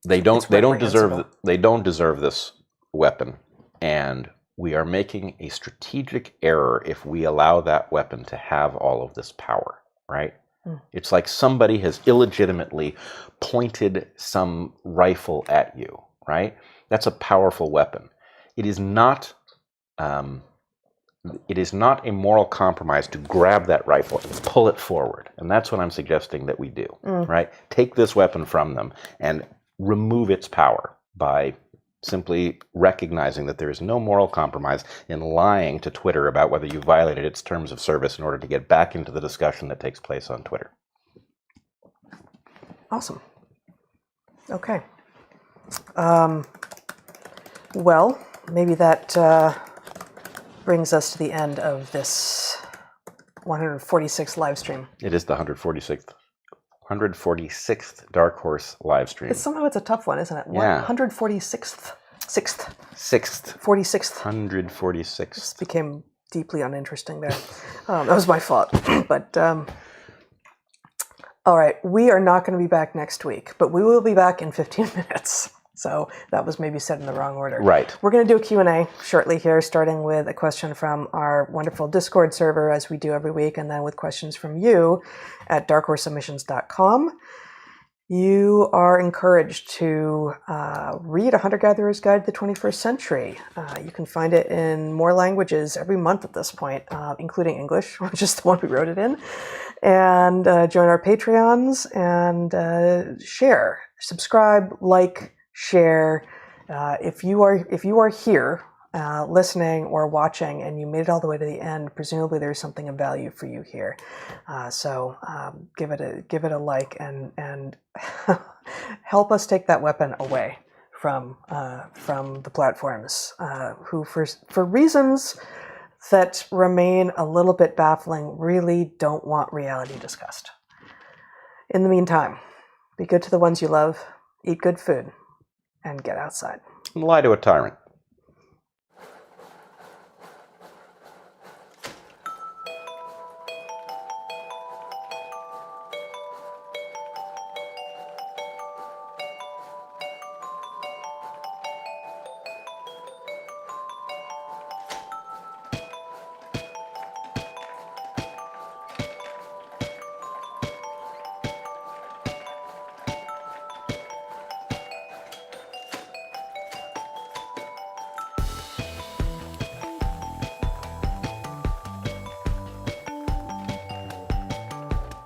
[SPEAKER 1] they don't deserve this weapon, and we are making a strategic error if we allow that weapon to have all of this power, right? It's like somebody has illegitimately pointed some rifle at you, right? That's a powerful weapon. It is not a moral compromise to grab that rifle and pull it forward. And that's what I'm suggesting that we do, right? Take this weapon from them and remove its power by simply recognizing that there is no moral compromise in lying to Twitter about whether you violated its terms of service in order to get back into the discussion that takes place on Twitter.
[SPEAKER 2] Awesome. Okay. Well, maybe that brings us to the end of this 146th live stream.
[SPEAKER 1] It is the 146th Dark Horse live stream.
[SPEAKER 2] Somehow it's a tough one, isn't it?
[SPEAKER 1] Yeah.
[SPEAKER 2] 146th. 46th.
[SPEAKER 1] 146th.
[SPEAKER 2] This became deeply uninteresting there. That was my fault. But, all right, we are not going to be back next week, but we will be back in 15 minutes. So that was maybe said in the wrong order.
[SPEAKER 1] Right.
[SPEAKER 2] We're going to do a Q&A shortly here, starting with a question from our wonderful Discord server, as we do every week, and then with questions from you at darkhorsesubmissions.com. You are encouraged to read A Hunter-Gatherer's Guide to the 21st Century. You can find it in more languages every month at this point, including English, which is the one we wrote it in. And join our Patreons and share, subscribe, like, share. If you are here listening or watching and you made it all the way to the end, presumably there's something of value for you here. So give it a like and help us take that weapon away from the platforms who for reasons that remain a little bit baffling really don't want reality discussed. In the meantime, be good to the ones you love, eat good food, and get outside.
[SPEAKER 1] Lie to a tyrant.